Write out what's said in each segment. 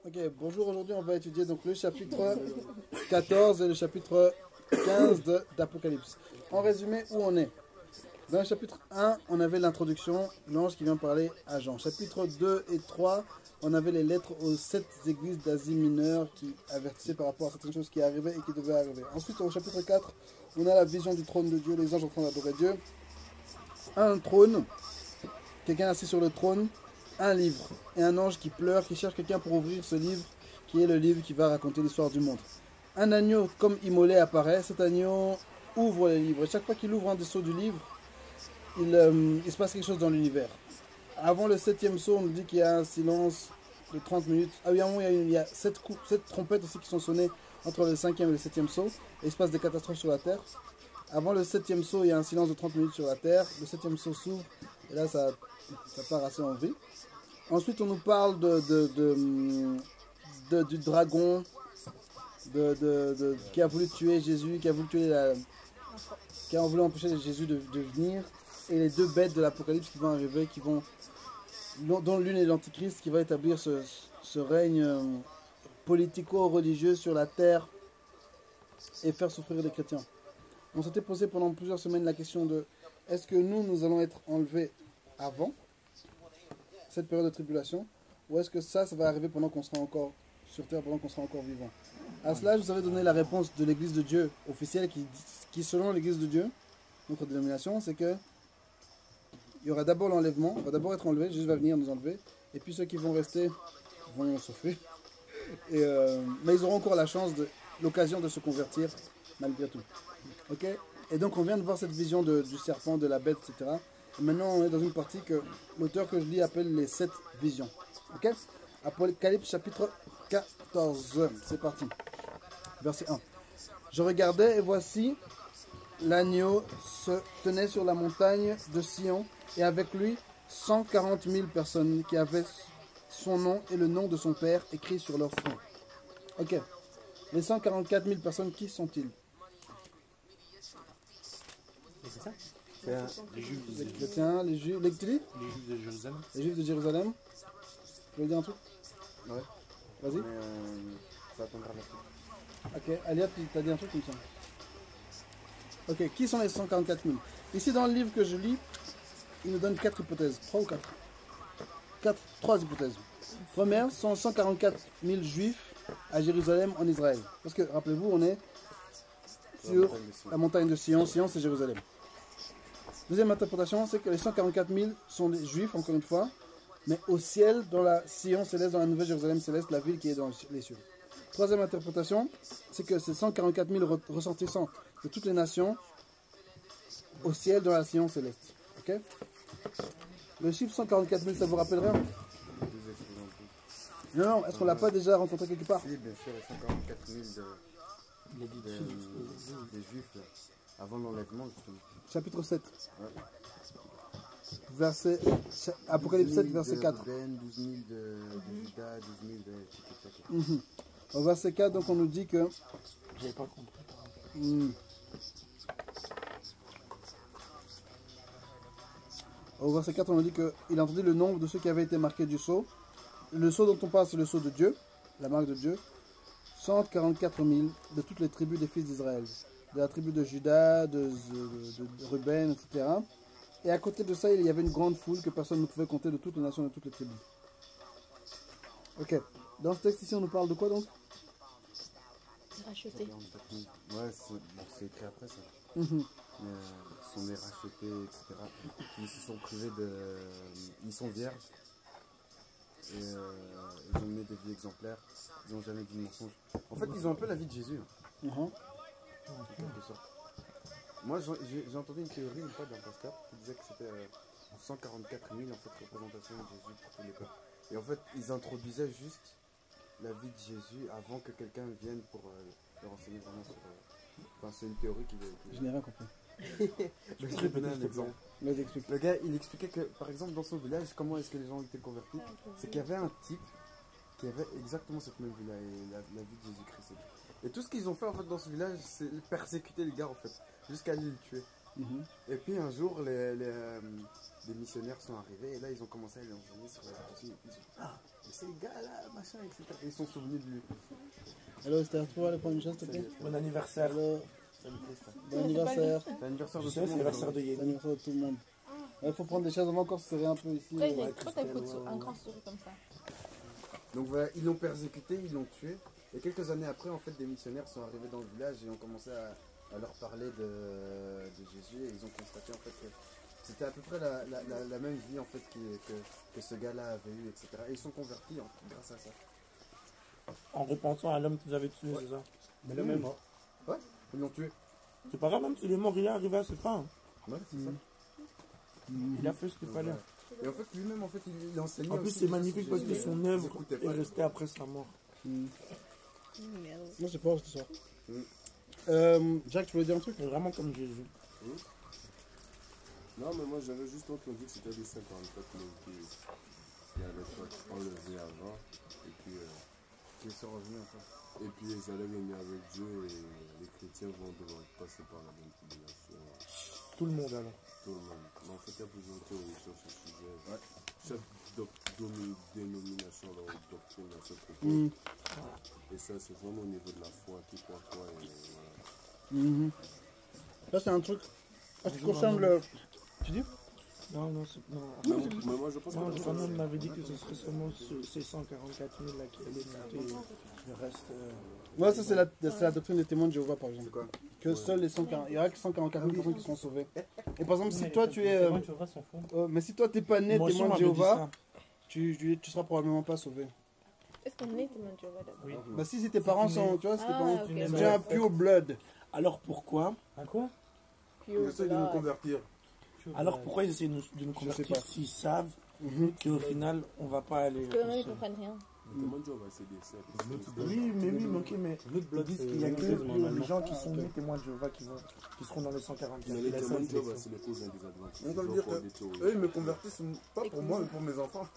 Ok, bonjour, aujourd'hui on va étudier donc le chapitre 14 et le chapitre 15 d'Apocalypse. En résumé, où on est? Dans le chapitre 1, on avait l'introduction, l'ange qui vient parler à Jean. Chapitre 2 et 3, on avait les lettres aux 7 églises d'Asie mineure qui avertissaient par rapport à certaines choses qui arrivaient et qui devaient arriver. Ensuite, au chapitre 4, on a la vision du trône de Dieu, les anges en train d'adorer Dieu. Un trône, quelqu'un assis sur le trône, un livre et un ange qui pleure, qui cherche quelqu'un pour ouvrir ce livre, qui est le livre qui va raconter l'histoire du monde. Un agneau comme immolé apparaît, cet agneau ouvre le livre. Et chaque fois qu'il ouvre un des sceaux du livre, il se passe quelque chose dans l'univers. Avant le 7e sceau, on nous dit qu'il y a un silence de 30 minutes. Ah oui, à un moment, il y a 7 trompettes aussi qui sont sonnées entre le 5e et le 7e sceau. Et il se passe des catastrophes sur la terre. Avant le 7e sceau, il y a un silence de 30 minutes sur la terre. Le 7e sceau s'ouvre. Et là, ça part assez en vrille. Ensuite, on nous parle du dragon qui a voulu tuer Jésus, qui a voulu empêcher Jésus de venir. Et les deux bêtes de l'Apocalypse qui vont arriver, dont l'une est l'Antichrist, qui va établir ce règne politico-religieux sur la terre et faire souffrir les chrétiens. On s'était posé pendant plusieurs semaines la question de est-ce que nous allons être enlevés avant cette période de tribulation, ou est-ce que ça va arriver pendant qu'on sera encore sur terre, pendant qu'on sera encore vivant? À cela, je vous avais donné la réponse de l'Église de Dieu officielle, qui selon l'Église de Dieu, notre dénomination, c'est que il y aura d'abord l'enlèvement, on va d'abord être enlevé, Jésus va venir nous enlever, et puis ceux qui vont rester vont souffrir, mais ils auront encore l'occasion de se convertir malgré tout. Ok? Et donc on vient de voir cette vision du serpent, de la bête, etc. Et maintenant on est dans une partie que l'auteur que je lis appelle les 7 visions. Ok? Apocalypse chapitre 14, c'est parti. Verset 1. Je regardais et voici l'agneau se tenait sur la montagne de Sion et avec lui 140 000 personnes qui avaient son nom et le nom de son père écrit sur leur front. Ok. Les 144 000 personnes, qui sont-ils? C'est ça? Les Juifs. Les chrétiens, les Juifs. Les Juifs de Jérusalem. Les Juifs de Jérusalem. Tu veux dire un truc? Ouais. Vas-y. Ça attendra la suite. Ok. Aliat, tu as dit un truc comme ça. Ok. Qui sont les 144 000? Ici, dans le livre que je lis, il nous donne 4 hypothèses. 3 ou 4? 3 hypothèses. Première, sont 144 000 Juifs à Jérusalem, en Israël. Parce que, rappelez-vous, on est sur la montagne de Sion. Sion, c'est Jérusalem. Deuxième interprétation, c'est que les 144 000 sont des Juifs, encore une fois, mais au ciel, dans la Sion céleste, dans la nouvelle Jérusalem céleste, la ville qui est dans les cieux. Troisième interprétation, c'est que ces 144 000 ressortissants de toutes les nations au ciel, dans la Sion céleste. Ok? Le chiffre 144 000, ça vous rappelle rien? Non, est-ce qu'on l'a pas déjà rencontré quelque part? Oui, bien sûr, les 144 000 des Juifs, avant l'enlèvement, justement. Chapitre 7. Ouais. Verset, Apocalypse 7, verset 4. 12 000 de Judas, 12 000 de... Au verset 4, donc on nous dit que... J'avais pas compris. Au verset 4, on nous dit qu'il a entendu le nombre de ceux qui avaient été marqués du sceau. Le sceau dont on parle, c'est le sceau de Dieu, la marque de Dieu. 144 000 de toutes les tribus des fils d'Israël. De la tribu de Judas, de Ruben, etc. Et à côté de ça, il y avait une grande foule que personne ne pouvait compter de toutes les nations, de toutes les tribus. Ok. Dans ce texte ici, on nous parle de quoi donc? Racheté. Ouais, c'est écrit après ça. Mais, ils sont des rachetés, etc. Ils se sont privés de... Ils sont vierges. Et ils ont mené des vies exemplaires. Ils n'ont jamais dit de mensonge. En fait, ils ont un peu la vie de Jésus. En quelque sorte. Moi, j'ai entendu une théorie une fois d'un pasteur qui disait que c'était 144 000 en fait, représentations de Jésus pour tous les peuples. Et en fait, ils introduisaient juste la vie de Jésus avant que quelqu'un vienne pour leur enseigner vraiment sur... Enfin, c'est une théorie qui... Je n'ai rien compris. Je vais donner un exemple. Le gars, il expliquait que, par exemple, dans son village, comment est-ce que les gens ont été convertis? C'est qu'il y avait un type qui avait exactement cette même vie-là, et la vie de Jésus-Christ. Et tout ce qu'ils ont fait, en fait, dans ce village, c'est persécuter les gars, en fait, jusqu'à aller les tuer. Mhm. Et puis un jour, les missionnaires sont arrivés et là, ils ont commencé à les enseigner sur la religion. Et puis ils ont dit, ah, mais c'est les gars là, machin, etc. Et ils sont souvenus de lui. Hello Esther, tu peux aller prendre une chaise s'il te plaît? Bon anniversaire. Hello, Salut Christophe. bon anniversaire. C'est l'anniversaire de Je tout sais, le c'est monde. l'anniversaire de Bon Yéni. anniversaire de tout le monde. Il faut prendre des chaises, on va encore se serrer un peu ici. Pourquoi Ouais. t'as foutu un grand sourire comme ça? Donc voilà, ils l'ont persécuté, ils l'ont tué. Et quelques années après, en fait, des missionnaires sont arrivés dans le village et ont commencé à leur parler de Jésus. Et ils ont constaté en fait que c'était à peu près la même vie en fait que ce gars-là avait eu, etc. Et ils sont convertis grâce à ça. En repensant à l'homme qu'ils avaient tué, c'est ça. Mais le même mort. Ouais, ils l'ont tué. C'est pas grave, même s'il est mort, il est arrivé à ses fins. Ouais, c'est ça. Il a fait ce qu'il Donc, fallait. voilà. Et en fait, lui-même, en fait, il enseignait. En plus, aussi c'est sur magnifique parce que Jésus, son mais œuvre ils écoutaient est pas. restée après sa mort. Moi c'est fort cette histoire. Jack, tu voulais dire un truc? C'est vraiment comme Jésus. Non, mais moi j'avais juste entendu que c'était des 54 mais qui allaient pas enlever avant. Et puis, Ils sont revenus en fait. et puis ils allaient venir avec Dieu et les chrétiens vont devoir passer par la même tribulation. Tout le monde alors. Tout le monde. Mais en fait, il y a plusieurs théories sur ce sujet. Ouais. Chaque dénomination a leur doctrine à ce propos. Mhm. Et ça, c'est vraiment au niveau de la foi, qui croit quoi. Et voilà. Mhm. Là c'est un truc. En ce qui concerne le. Tu dis? Non, non, c'est. Non, Mais moi je pense non, que Johanna m'avait dit que ce serait seulement ces 144 000 là qui allaient monter. Le reste. Ouais, ça c'est la doctrine des témoins de Jéhovah par exemple. C'est quoi? Que seuls les 140, il y aura que 144 000 personnes qui seront sauvées. Et par exemple, si toi tu es. Tu vas s'en fout. Mais si toi t'es pas né Moi aussi, témoin on de m'avait dit Jéhovah, ça. tu seras probablement pas sauvé. Est-ce qu'on est témoin de Jéhovah d'abord? Oui. Bah si tes parents sont, tu vois, si tes Ah, parents ok. tu viens pure blood. Alors pourquoi À quoi? Puis, Ils essaient de nous convertir. Alors pourquoi ils essaient de nous Je sais convertir pas. s'ils savent Mhm. qu'au final on va pas aller. Eux-mêmes ils comprennent rien. le témoin de Dieu va essayer d'essayer. Oui, mais ok, mais L'autre ils bloc, disent c'est qu'il y a que les normalement. gens qui sont nés témoins de Jéhovah qui seront dans les 144. Mais les La témoins de Dieu, sélection. c'est les cousins des adventistes. On peut Ils ont dire encore que des théories. eux, ils me convertissent pas pour moi, mais pour mes enfants.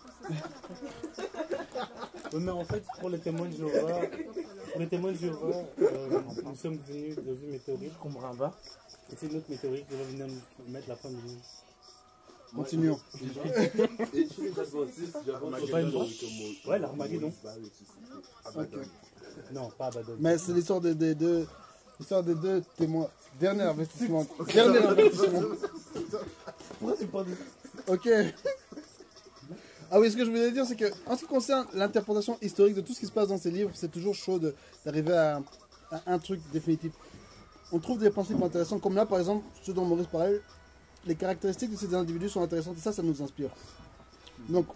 Oui, mais en fait, pour les témoins de Jéhovah, nous sommes venus de vue météorite. Combramba. Et c'est notre météorite qui va venir nous mettre la fin du monde. Continuons. Et chez les adventistes, j'avais Pas une entendu branche. que Ouais, l'Armageddon. va ressusciter. Ok. Non, pas Abaddon. Mais c'est l'histoire des deux témoins. Dernier investissement. Dernier investissement. Pourquoi tu parles de Ok. Ah oui, ce que je voulais dire, c'est que en ce qui concerne l'interprétation historique de tout ce qui se passe dans ces livres, c'est toujours chaud d'arriver à un truc définitif. On trouve des principes intéressants, comme là par exemple, ce dont Maurice parlait, les caractéristiques de ces individus sont intéressantes et ça nous inspire. Donc,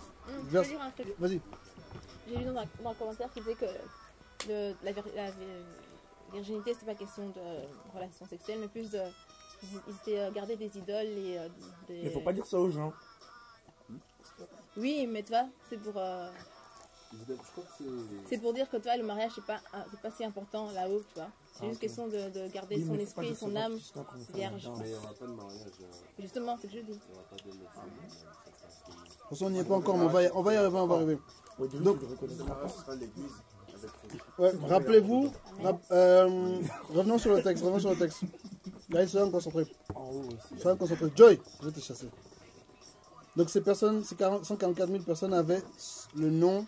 Je veux dire un truc. vas-y. J'ai lu dans un commentaire qui disait que la virginité, c'était pas question de relation sexuelle, mais plus de. Ils étaient gardés des idoles et des. Mais faut pas dire ça aux gens. Oui, mais tu vois, c'est pour. Je crois que C'est pour dire que toi, le mariage, c'est pas si important là-haut, tu vois. C'est juste ok. question de garder Oui, son mais faut pas esprit, dire son ça âme. aux gens, qu'on fait vierge. la danse. Mais il n'y aura pas de mariage. Justement, c'est ce que je dis. Il n'y aura pas de médecin. De toute façon, on n'y est pas encore, mais on va y arriver. Au début, Donc- tu le Le reconnaîtras pas. mariage sera l'église. Ouais, rappelez-vous, revenons sur le texte, Là, soyons concentrés. En haut aussi. Soyons concentrés. Joy, je vais te chasser. Donc ces personnes, ces 144 000 personnes avaient le nom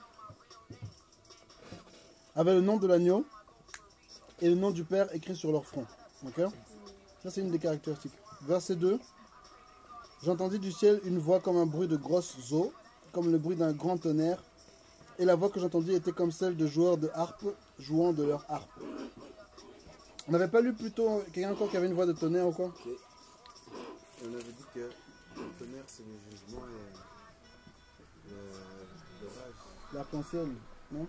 de l'agneau et le nom du Père écrit sur leur front. Ok? Ça, c'est une des caractéristiques. Verset 2. J'entendis du ciel une voix comme un bruit de grosses eaux, comme le bruit d'un grand tonnerre. Et la voix que j'entendis était comme celle de joueurs de harpe jouant de leur harpe. On n'avait pas lu plutôt quelqu'un encore qui avait une voix de tonnerre ou quoi? On avait dit que le tonnerre, c'est le jugement et l'orage. L'arc-en-ciel, non?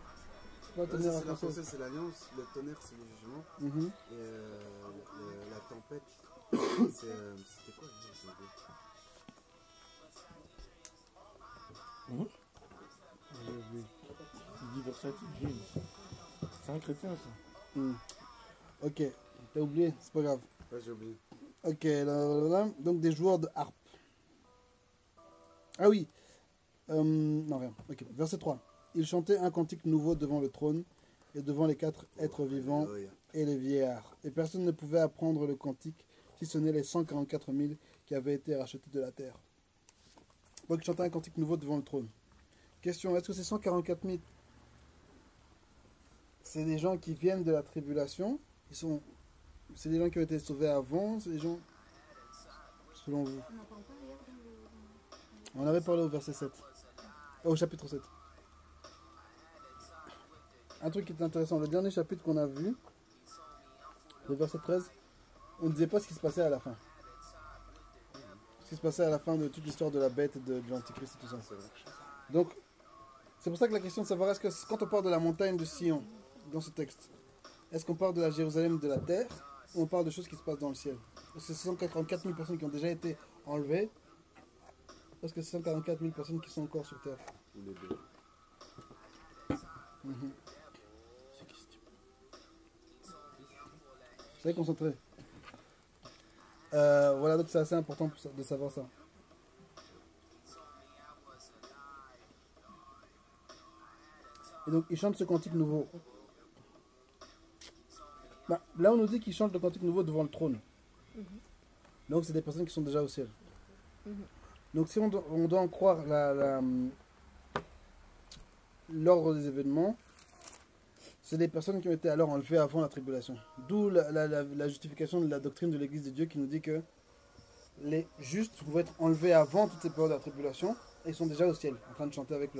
C'est pas Ouais, tonnerre, ça, c'est la arc-en-ciel. pensée, c'est l'alliance. Le tonnerre, c'est le jugement. Mhm. Et la tempête, c'était quoi? J'ai oublié. Il dit versatile. C'est un chrétien ça. Hmm. Ok, t'as oublié, c'est pas grave. Ouais, j'ai oublié. Ok, là. Donc des joueurs de harpe. Ah oui. Non, rien. Ok, verset 3. Ils chantaient un cantique nouveau devant le trône et devant les 4 êtres vivants Alléluia. et les vieillards. Et personne ne pouvait apprendre le cantique, si ce n'est les 144 000 qui avaient été rachetés de la terre. Donc il chantait un cantique nouveau devant le trône. Question, est-ce que ces 144 000, c'est des gens qui viennent de la tribulation? C'est des gens qui ont été sauvés avant? C'est des gens, selon vous? On avait parlé au verset 7. Au chapitre 7. Un truc qui est intéressant, le dernier chapitre qu'on a vu, le verset 13, on ne disait pas ce qui se passait à la fin. Ce qui se passait à la fin de toute l'histoire de la bête, de l'antichrist et tout ça. Donc, c'est pour ça que la question de savoir, est-ce que quand on parle de la montagne de Sion, dans ce texte, est-ce qu'on parle de la Jérusalem de la terre, ou on parle de choses qui se passent dans le ciel? Est-ce que ce sont 144 000 personnes qui ont déjà été enlevées? Est-ce que ce sont 144 000 personnes qui sont encore sur terre? Les deux. Soyez concentrés. Voilà, donc c'est assez important de savoir ça. Et donc, ils chantent ce cantique nouveau. Bah, là, on nous dit qu'ils chantent le cantique nouveau devant le trône. Donc, c'est des personnes qui sont déjà au ciel. Donc, si on doit en croire l'ordre des événements, c'est des personnes qui ont été alors enlevées avant la tribulation. D'où la justification de la doctrine de l'Église de Dieu qui nous dit que les justes vont être enlevés avant toutes ces périodes de la tribulation et ils sont déjà au ciel, en train de chanter avec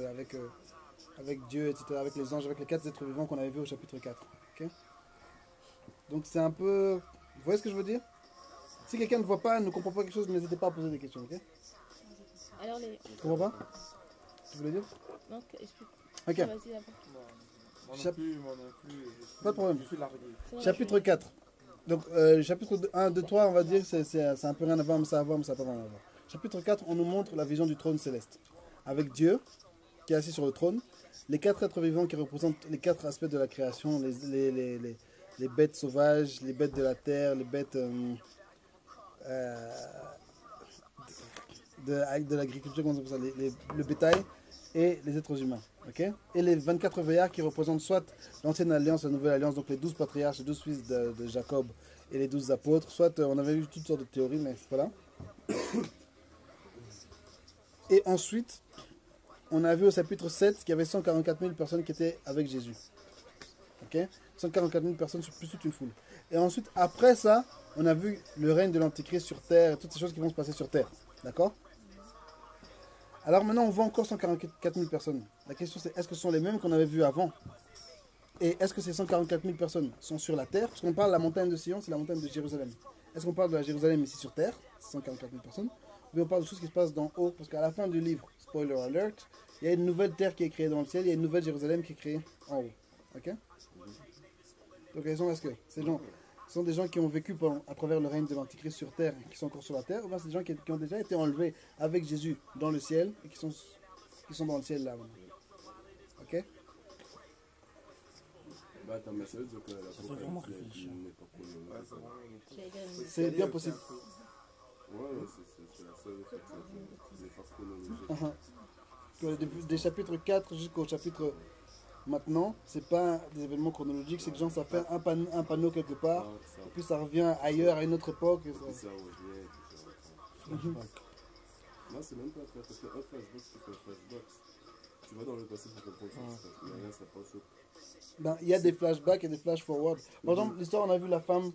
Dieu, etc., avec les anges, avec les 4 êtres vivants qu'on avait vus au chapitre 4. Okay? Donc c'est un peu... Vous voyez ce que je veux dire? Si quelqu'un ne voit pas, ne comprend pas quelque chose, n'hésitez pas à poser des questions, ok? Alors les... Tu comprends pas? Tu voulais dire? Non, explique. Ok. Vas-y, d'abord. Moi non plus, moi non plus. Pas de problème. Je suis largué. Chapitre 4. Donc, chapitre 1, 2, 3, on va dire que c'est un peu rien à voir, mais ça a à voir, mais ça n'a pas vraiment à voir. Chapitre 4, on nous montre la vision du trône céleste. Avec Dieu, qui est assis sur le trône, les 4 êtres vivants qui représentent les 4 aspects de la création, les bêtes sauvages, les bêtes de la terre, les bêtes de l'agriculture, comment on appelle ça, le bétail, et les êtres humains. Okay? Et les 24 veillards qui représentent soit l'ancienne alliance, la nouvelle alliance, donc les 12 patriarches, les 12 fils de Jacob et les 12 apôtres, soit on avait eu toutes sortes de théories, mais voilà. Et ensuite, on a vu au chapitre 7 qu'il y avait 144 000 personnes qui étaient avec Jésus. Okay? 144 000 personnes sur plus toute une foule. Et ensuite, après ça, on a vu le règne de l'Antichrist sur terre, et toutes ces choses qui vont se passer sur terre. D'accord? Alors maintenant, on voit encore 144 000 personnes. La question c'est, est-ce que ce sont les mêmes qu'on avait vus avant? Et est-ce que ces 144 000 personnes sont sur la terre? Parce qu'on parle de la montagne de Sion, c'est la montagne de Jérusalem. Est-ce qu'on parle de la Jérusalem ici sur terre, 144 000 personnes? Ou bien on parle de choses qui se passent d'en haut? Parce qu'à la fin du livre, spoiler alert, il y a une nouvelle terre qui est créée dans le ciel, il y a une nouvelle Jérusalem qui est créée en haut. Ok? Donc la question, est-ce que ces gens sont des gens qui ont vécu à travers le règne de l'Antichrist sur terre, qui sont encore sur la terre, ou bien c'est des gens qui ont déjà été enlevés avec Jésus dans le ciel, et qui sont dans le ciel là maintenant. Ok? Bah attends, mais ça veut dire que l'Apocalypse n'est pas chronologique. C'est bien possible. Ouais, c'est la seule des phases chronologiques. Des chapitres 4 jusqu'au chapitre maintenant, c'est pas des événements chronologiques, c'est que genre ça fait un panneau quelque part, et puis ça revient ailleurs à une autre époque. Et puis ça revient, puis ça revient. Non, c'est même pas faire, parce qu'un flashback, tu fais un flashback. Tu vas dans le passé pour comprendre ce qui se passe, mais rien, ça passe. Ben, il y a des flashbacks et des flash forward. Par exemple, l'histoire, on a vu la femme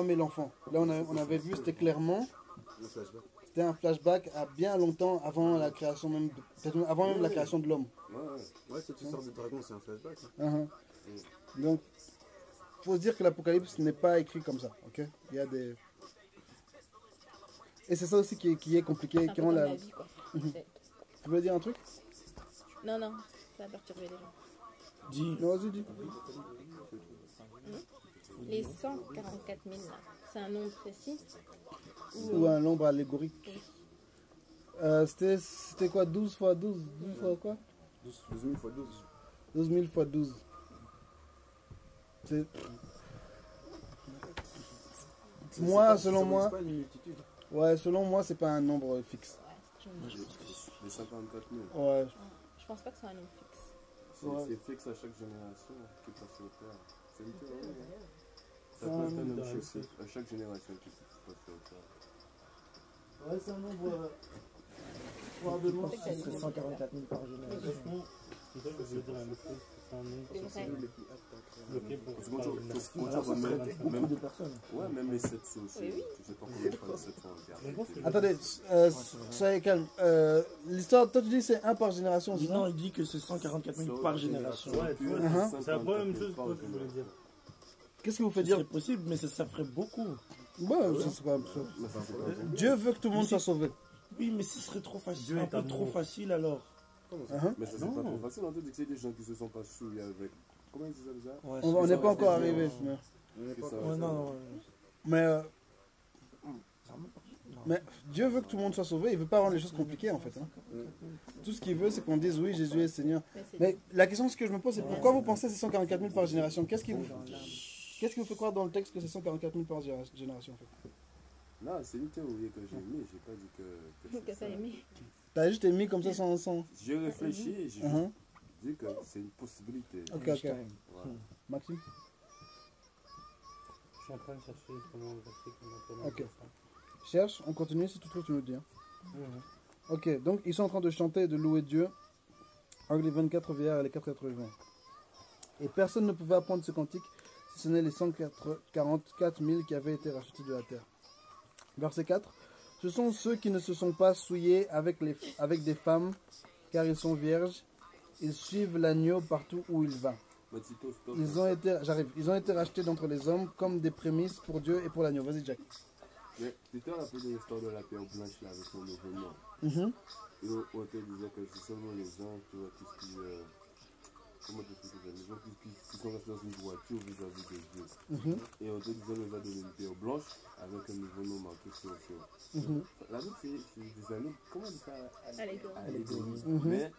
et l'enfant. Là, on avait vu, c'était clairement. Le flashback. C'était un flashback à bien longtemps avant la création même, avant même la création de l'homme. Ouais, cette histoire de dragon, c'est un flashback. Donc, faut se dire que l'Apocalypse n'est pas écrit comme ça, ok? Il y a des... Et c'est ça aussi qui est compliqué. C'est un peu comme la vie, quoi. Tu veux dire un truc? Non, ça va perturber les gens. Dis. Non, vas-y, dis. Les 144 000, là, c'est un nombre précis? Ou un nombre allégorique? C'était quoi? 12 fois 12? 12 fois quoi? 12 000 fois 12. 12 000 fois 12. Moi, selon moi... Ouais, selon moi, c'est pas un nombre fixe. Les 54 000. Ouais. Je pense pas que c'est un nombre fixe. C'est fixe à chaque génération qui passe sur Terre. C'est une théorie. Ça peut être un homme chef, à chaque génération qui peut faire ça. Ouais, c'est un nombre. Probablement. Ce serait 144 000 par génération. Franchement, c'est ça que je veux dire la même chose. C'est un nombre C'est vrai. bloqué pour Parce que quand tu Alors, ça vois serait même, beaucoup de personnes. ouais, même les 700 aussi. Oui, oui. Tu sais pas combien de fois les 700 ont été Attendez, soyez calme. L'histoire, toi tu dis c'est un par génération, c'est ça? Non, il dit que c'est 144 000 par génération. Ouais, tu vois, c'est un peu la même chose que je voulais dire. Qu'est-ce qui vous fait C'est dire? possible, mais ça ferait beaucoup. Ouais, ça c'est pas. Dieu veut que tout le monde soit sauvé. Oui, mais ce serait trop facile. Dieu Un est peu amour. trop facile alors. Mais ça, c'est pas trop facile. En fait, c'est des gens qui se sont pas souillés avec. Comment ils disent ça déjà? Ouais, On n'est pas encore arrivé. Que ça- Ouais, non. Mais Dieu veut que tout le monde soit sauvé, il veut pas rendre les choses compliquées en fait. Hein. Tout ce qu'il veut, c'est qu'on dise oui, Jésus est Seigneur. Mais la question que je me pose, c'est pourquoi vous pensez que c'est 144 000 par génération? Qu'est-ce qui vous fait croire dans le texte que c'est 144 000 par génération en fait? Non, c'est une théorie que j'ai mis. J'ai pas dit que Que ça c'est est mis. T'as juste mis comme ça sans... J'ai réfléchi et j'ai Uh-huh. dit que c'est une possibilité. Ok. Voilà. Maxime? Je suis en train de chercher justement le verset qui m'a permis Ok. de dire ça. Cherche, on continue, si tu trouves, tu nous dis. Hein. Mhm. Ok, donc ils sont en train de chanter et de louer Dieu avec les 24 vieillards et les 4 êtres vivants. Et personne ne pouvait apprendre ce cantique si ce n'est les 144 000 qui avaient été rachetés de la terre. Verset 4. Ce sont ceux qui ne se sont pas souillés avec des femmes, car ils sont vierges. Ils suivent l'agneau partout où il va. Mais Tito, stop. Ils ont été rachetés d'entre les hommes comme des prémices pour Dieu et pour l'agneau. Vas-y, Jack. Mais tu te rappelles de l'histoire de la pierre blanche là avec mon événement. Mhm. Et on te disait que c'est seulement les gens qui comment te expliquer ça? Les gens qui sont restés dans une voiture vis-à-vis de Dieu. Mhm. Et on te disait nous a donné une pierre blanche avec un nouveau nom marqué sur. Mhm. La Bible, c'est des années, comment on dit ça? Allégorie. Allégorie. Mhm. Mais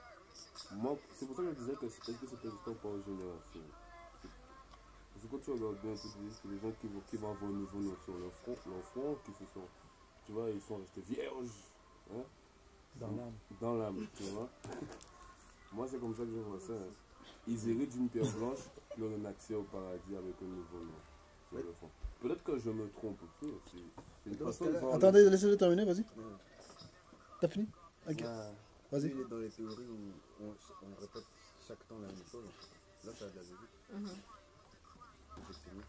moi, c'est pour ça que je disais que est-ce que c'était l'histoire par génération? Parce que quand tu regardes bien, tu dis c'est les gens qui vont avoir un nouveau nom sur leur front, qui se sont, tu vois, ils sont restés vierges. Hein? Dans l'âme, tu vois. Moi, c'est comme ça que je vois ça. Hein. Ils héritent d'une pierre blanche, qui ont un accès au paradis avec un nouveau nom sur le front. Peut-être que je me trompe aussi. C'est une façon de voir. Attendez, laissez-le terminer, vas-y. T'as fini? Ok. Vas-y. Il est dans les théories où on répète chaque temps la même chose. Là, ça a de la logique. Effectivement.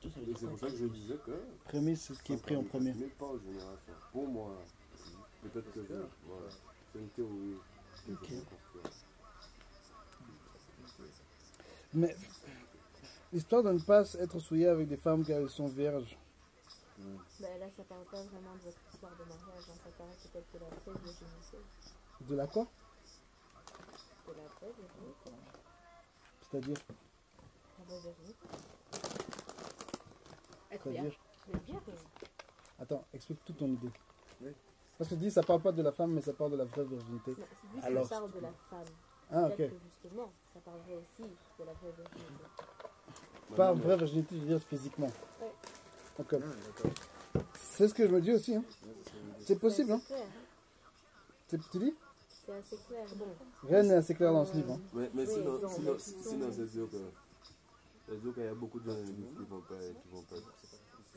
Et c'est pour ça que je disais que. Prémisse, c'est ce qui est pris en premier. Mais pas en génération. Pour moi, peut-être que voilà. C'est une théorie. Ok. Mais l'histoire de ne pas être souillé avec des femmes car elles sont vierges. Ben là, ça parle pas vraiment de votre histoire de mariage. Hein. Ça parle peut-être de la vraie virginité. De la quoi? De la vraie virginité. C'est-à-dire? La vraie virginité. Être C'est-à-dire? vierge. Être vierge. Attends, explique toute ton idée. Oui. Parce que tu dis ça parle pas de la femme mais ça parle de la vraie virginité. Non, vu que Alors, ça parle de la femme. Ah ok. Peut-être que justement, ça parlerait aussi de la vraie virginité. Pas vraie virginité, je veux dire physiquement. Ouais. Ok. Ah, d'accord. C'est ce que je me dis aussi. Hein. Ouais, c'est ce que je veux dire. C'est possible. C'est Hein. assez clair. Tu dis? C'est assez clair. Bon. Rien n'est assez clair dans ce livre. Hein. Mais Oui, sinon, non, sinon, mais sinon c'est sûr que. C'est sûr qu'il y a beaucoup de gens qui vont pas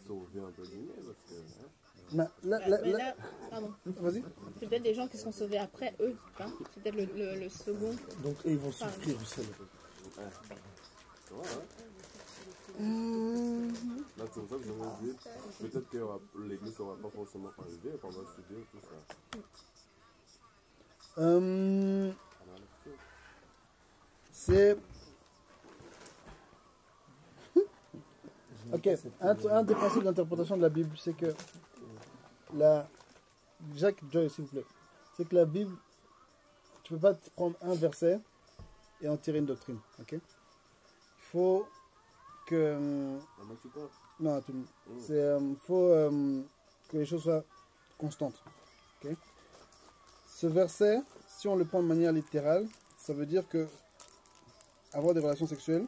sauver entre guillemets. Parce que, hein. Mais Mais là, pardon. vas-y. C'est peut-être des gens qui seront sauvés après eux. Hein. C'est peut-être le second. Donc, eux, ils vont souffrir du sel. Ouais, hein. Là, c'est pour ça que je me dis, peut-être que l'église n'aura pas forcément arrivé et qu'on va étudier tout ça. C'est... Ok, un des principes d'interprétation de la Bible, c'est que Jacques Joy, s'il vous plaît, c'est que la Bible, tu peux pas prendre un verset et en tirer une doctrine, ok? Il faut que... Maman, tu penses? Non, faut que les choses soient constantes, ok? Ce verset, si on le prend de manière littérale, ça veut dire que avoir des relations sexuelles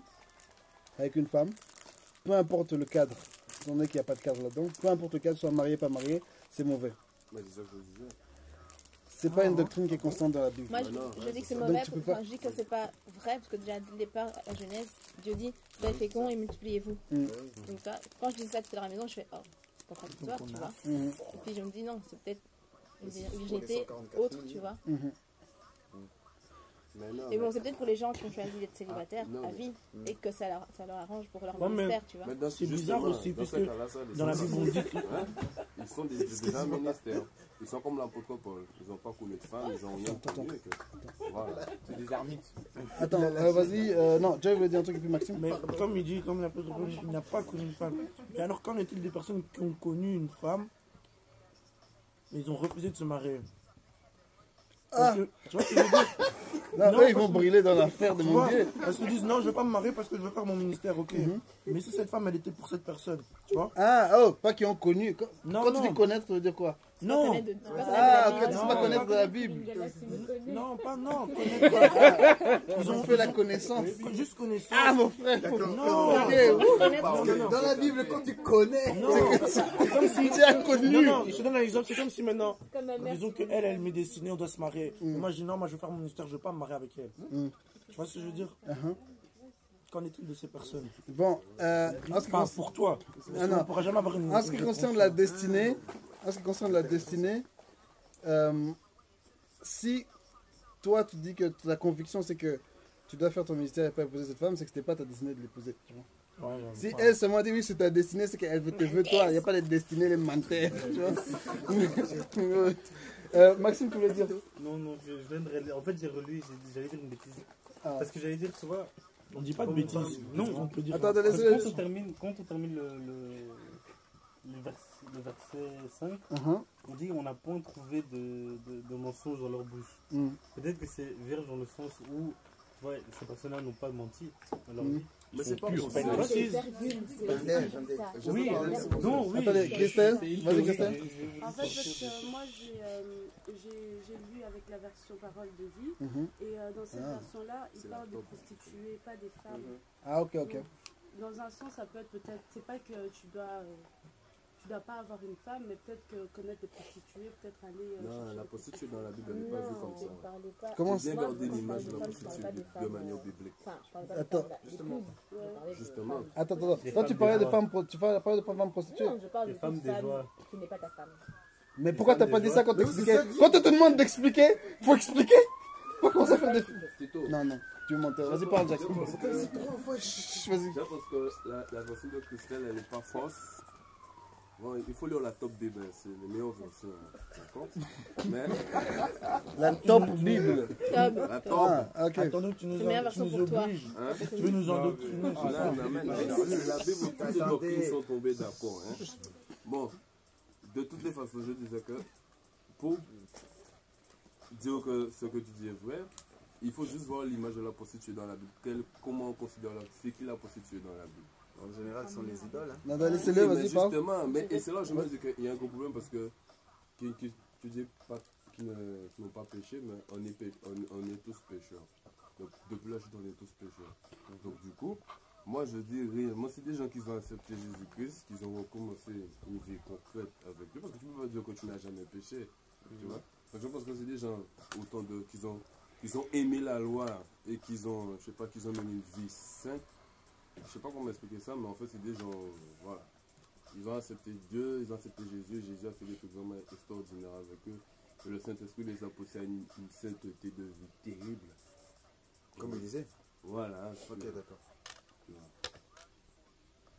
avec une femme, peu importe le cadre, étant donné qu'il n'y a pas de cadre là-dedans, peu importe le cadre, soit marié, pas marié, c'est mauvais. Mais c'est ça que je disais. c'est pas une doctrine qui est constante dans la Bible. Moi, Ah non, je ouais, dis que c'est c'est ça. mauvais, Donc, tu peux pas- enfin, je dis que c'est pas vrai, parce que déjà, dès le départ, à Genèse, Dieu dit, soyez féconds et multipliez-vous. Mm. Donc ça, quand je dis ça tout à la maison, je fais, oh, c'est contradictoire, tu vois. Mhm. Et puis je me dis, non, c'est peut-être une virginité autre, tu vois. Mhm. Mais non, Et bon, c'est peut-être pour les gens qui ont choisi d'être célibataires non, à mais- vie, et que ça leur arrange pour leur Ouais, mais- ministère, tu vois. mais dans- C'est justement, bizarre aussi, dans puisque ce cas-là, ça, les dans la gens- Bible, on dit que... Hein, ils sont déjà ministères. Ils sont comme l'apôtre Paul. Ils n'ont pas connu de femme, ils n'ont rien connu. et que- Voilà. C'est des ermites. Attends, vas-y. Non, Joy veut dire un truc et puis Maxime. Mais comme il dit, comme l'apôtre Paul, il n'a pas connu une femme. Et alors, qu'en est-il des personnes qui ont connu une femme, mais ils ont refusé de se marier? Parce que, tu vois ce que je veux dire? Non, Non, eux, ils vont parce que- brûler dans l'affaire de Tu mon vois, Dieu. parce qu'ils disent non, je vais pas me marier parce que je veux faire mon ministère, ok. Mais si cette femme, elle était pour cette personne, tu vois? Ah, oh, pas qu'ils ont connu. Quand, Non, quand tu non. dis connaître, ça veut dire quoi? Non, Tu peux pas Ah, connaître ok, la tu Bible. sais pas Non, connaître pas de la Bible. non, pas non. Connaître quoi? Ils ont fait la connaissance. Juste connaissance. Ah, mon frère. Non, Ok, ouh, Dans la Bible, quand tu connais, non. c'est comme si tu as connu. Non, non, je te donne un exemple, c'est comme si maintenant, Comme ma mère. disons qu'elle, elle m'est destinée, on doit se marier. Et moi, je dis non, moi je veux faire mon ministère, je veux pas me marier avec elle. Mm. Tu vois ce que je veux dire? Uh-huh. Qu'en est-il de ces personnes? Bon, en ce qui Enfin, concerne- pour toi. Parce Ah, qu'on non. ne pourra jamais avoir une. En ce qui une concerne réponse. la destinée, si toi tu dis que ta conviction c'est que tu dois faire ton ministère et pas épouser cette femme, c'est que c'était pas ta destinée de l'épouser. Tu vois. Ouais, ouais, Si ouais. elle seulement dit oui c'est ta destinée, c'est qu'elle te veut toi. Il n'y a pas de destinée élémentaire. Tu vois. Maxime, tu voulais dire? Non, non, je viens de relire. En fait, j'ai relu, j'allais dire une bêtise. Ah. Parce que j'allais dire, tu vois. On dit pas de bêtises. Non. On peut dire. Attends, Parce que laisse-le. quand on termine le verset 5, Uh-huh. on dit on n'a point trouvé de mensonges dans leur bouche. Mm. Peut-être que c'est vierge dans le sens où tu vois, ces personnes-là n'ont pas menti dans leur Mm. vie. Mais c'est pas purs, pour pas ça. une précise. Oui, non, oui. Attendez, Christelle, vas-y Christelle. En fait, parce que moi, j'ai lu avec la version parole de vie. Mhm. Et dans cette Ah. version-là, il C'est parle la de top. prostituées, pas des femmes. Ah ok ok. Dans un sens, ça peut être peut-être, c'est pas que tu dois pas avoir une femme, mais peut-être que connaître des prostituées, peut-être aller. Non, chercher la des prostituée dans la Bible, elle n'est pas vue comme ça. Comment Bien ça? garder l'image de la prostituée de manière biblique. Attends, Justement. attends. Des Toi femmes tu parlais de des femmes, tu parlais de femmes prostituées. Non, je parle Les de femmes toute des femme joies. qui n'est pas ta femme. Mais pourquoi t'as femmes pas des dit ça joies. quand t'expliquais? Quand on te demande d'expliquer, faut expliquer. Faut commencer à faire des... Tito. Non, non, tu es menteur. Vas-y, parle, Jack. C'est Vas-y. parce que la version de Christelle, elle n'est pas fausse. Bon, il faut lire la top des bains, c'est les meilleures versions. D'accord. Mais La top Bible. la top. Ah, ok. Attendons que tu nous, C'est meilleure tu nous version pour toi. obliges. Hein? Tu veux nous endoctriner, c'est ça? Non, mais la Bible, toutes les doctrines sont tombées d'accord. Hein. Bon, de toutes les façons, je disais que pour dire que ce que tu dis est vrai, il faut juste voir l'image de la prostituée dans la Bible. Comment on considère c'est qui la prostituée dans la Bible. En général, ce sont les idoles. Hein. Non, laissez-le, Oui, mais vas-y, parle. justement, et c'est là que je me dis qu'il y a un gros problème parce que tu dis pas qui n'ont pas péché, mais on est tous pécheurs. Donc depuis la chute, on est tous pécheurs. Donc du coup, moi je dis réellement, c'est des gens qui ont accepté Jésus-Christ, qui ont recommencé une vie concrète avec Dieu, parce que tu ne peux pas dire que tu n'as jamais péché. Tu vois? Donc je pense que c'est des gens autant de qui ont aimé la loi et qui ont, je sais pas, qu'ils ont mené une vie sainte. Je sais pas comment expliquer ça, mais en fait, c'est des gens, voilà. Ils ont accepté Dieu, ils ont accepté Jésus. Jésus a fait des trucs vraiment extraordinaires avec eux. Et le Saint-Esprit les a poussés à une sainteté de vie terrible. Comme il disait. Voilà. Ok, d'accord.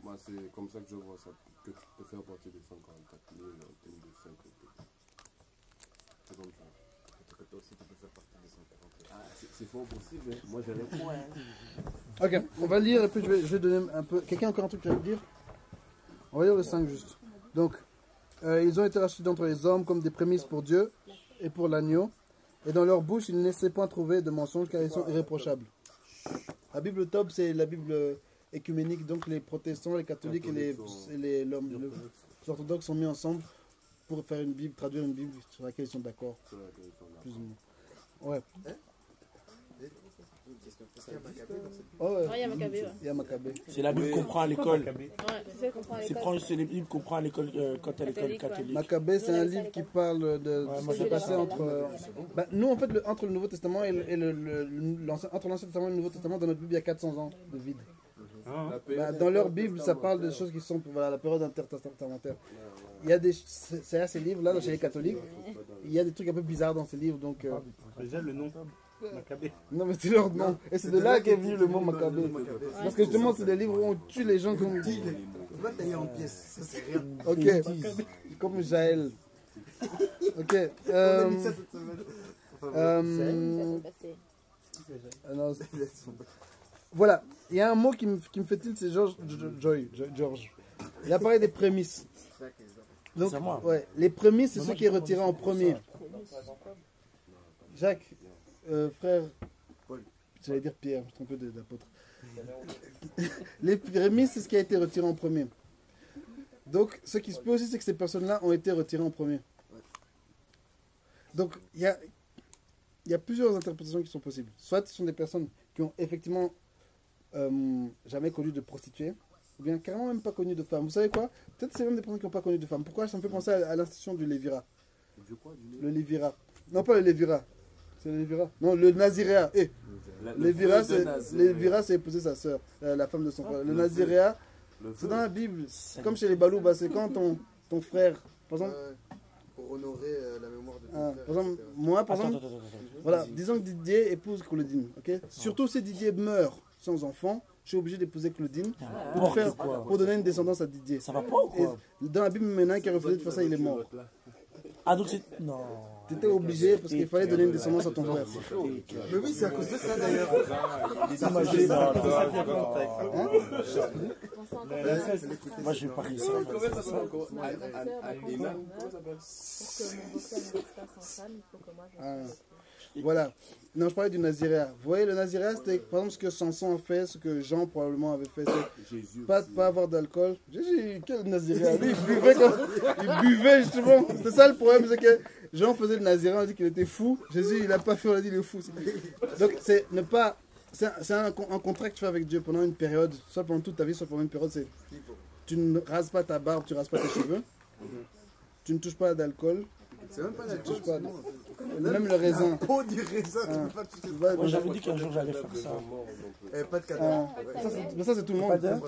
Moi, c'est comme ça que je vois ça, que tu peux faire partie des 144 000 en termes de sainteté. C'est comme ça. Peut-être que toi aussi, tu peux faire partie des 140. Ah, c'est fort possible, hein. Moi, j'avais point. Ok, on va lire et puis je vais donner un peu. Quelqu'un a encore un truc à dire? On va lire le 5 juste. Donc, ils ont été rachetés d'entre les hommes comme des prémices pour Dieu et pour l'agneau. Et dans leur bouche, ils ne laissaient point trouver de mensonges car ils sont irréprochables. La Bible top, c'est la Bible écuménique. Donc les protestants, les catholiques et les orthodoxes sont mis ensemble pour faire une Bible, traduire une Bible sur laquelle ils sont d'accord. Plus ou moins. Ouais. Une question. Est-ce qu'il y a Maccabée dans cette Bible? Oh, ouais. Ouais, il y a Maccabée, ouais. Il y a Maccabée. C'est la Bible qu'on prend à l'école. Ouais, c'est celle qu'on prend à C'est l'école. les Bibles qu'on prend à l'école quand à l'école Catholique, ouais. catholique. Maccabée, c'est Nous, on un avait ça à livre qui l'école. parle de Ouais, ce moi, qui j'ai s'est pas passé ça. nous, en fait, entre le Nouveau Testament et entre l'Ancien Testament et le Nouveau Testament, dans notre Bible, il y a 400 ans de vide. Dans leur Bible, ça parle de choses qui sont voilà, la période intertestamentaire. Il y a c'est ces livres-là, chez les catholiques, il y a des trucs un peu bizarres dans ces livres, donc... Déjà le nom, Maccabée. Non, mais c'est leur nom. Et c'est de là qu'est venu le mot Maccabée. Parce que justement, c'est des livres où on tue les gens comme... Tu vas tailler en pièces, ça c'est rien. Ok, comme Jaël. Ok. On a mis ça cette semaine. Ça s'est passé. Non, voilà, il y a un mot qui me fait tilt, c'est George. Il a parlé des prémices. Donc, C'est moi. ouais, les prémices, c'est ce qui est retiré en premier. Jacques, frère, j'allais dire Pierre, je me trompe d'apôtre. Les prémices, c'est ce qui a été retiré en premier. Donc, ce qui se peut aussi, c'est que ces personnes-là ont été retirées en premier. Donc, il y a plusieurs interprétations qui sont possibles. Soit ce sont des personnes qui ont effectivement jamais connu de prostituée, ou bien carrément même pas connu de femme. Vous savez quoi? Peut-être c'est même des personnes qui n'ont pas connu de femme. Pourquoi? Ça me fait penser à l'institution du Lévira. Le Lévira. Non, pas le Lévira. C'est le Lévira. Non, le Naziréa. Lévira, c'est épouser sa sœur, la femme de son frère. Le Naziréa, c'est dans la Bible. Comme chez les Balouba, c'est quand ton frère, par exemple... Pour honorer la mémoire de ton frère. Par exemple, moi, par exemple, Attends. voilà, disons que Didier épouse Claudine, ok? Surtout si Didier meurt sans enfant, je suis obligé d'épouser Claudine pour donner une descendance à Didier. Ça va pas ou quoi? Et dans la Bible, maintenant, qui a refusé de faire ça, il est mort. Ah, donc c'est. Non. Tu étais obligé parce qu'il fallait donner une descendance à ton frère. Mais oui, c'est à cause de ça d'ailleurs. Moi, je vais pas réussir. Voilà. Non, je parlais du Naziréa. Vous voyez, le Naziréa, c'était par exemple ce que Samson a fait, ce que Jean probablement avait fait. C'est pas avoir d'alcool. Jésus, quel Naziréa? Lui, il buvait justement. C'était ça le problème, c'est que Jean faisait le Naziréa, on dit qu'il était fou. Jésus, il a pas fait, on a dit il est fou. Donc, c'est ne pas. C'est un contrat que tu fais avec Dieu pendant une période, soit pendant toute ta vie, soit pendant une période. C'est tu ne rases pas ta barbe, tu rases pas tes cheveux, tu ne touches pas d'alcool. C'est même pas la touche pas. Même le raisin. Peau du raisin, tu peux pas toucher. Moi, j'avais dit qu'un jour j'allais faire ça. Pas de cadavre. Mais ça, c'est tout le monde. Pas de cadavre.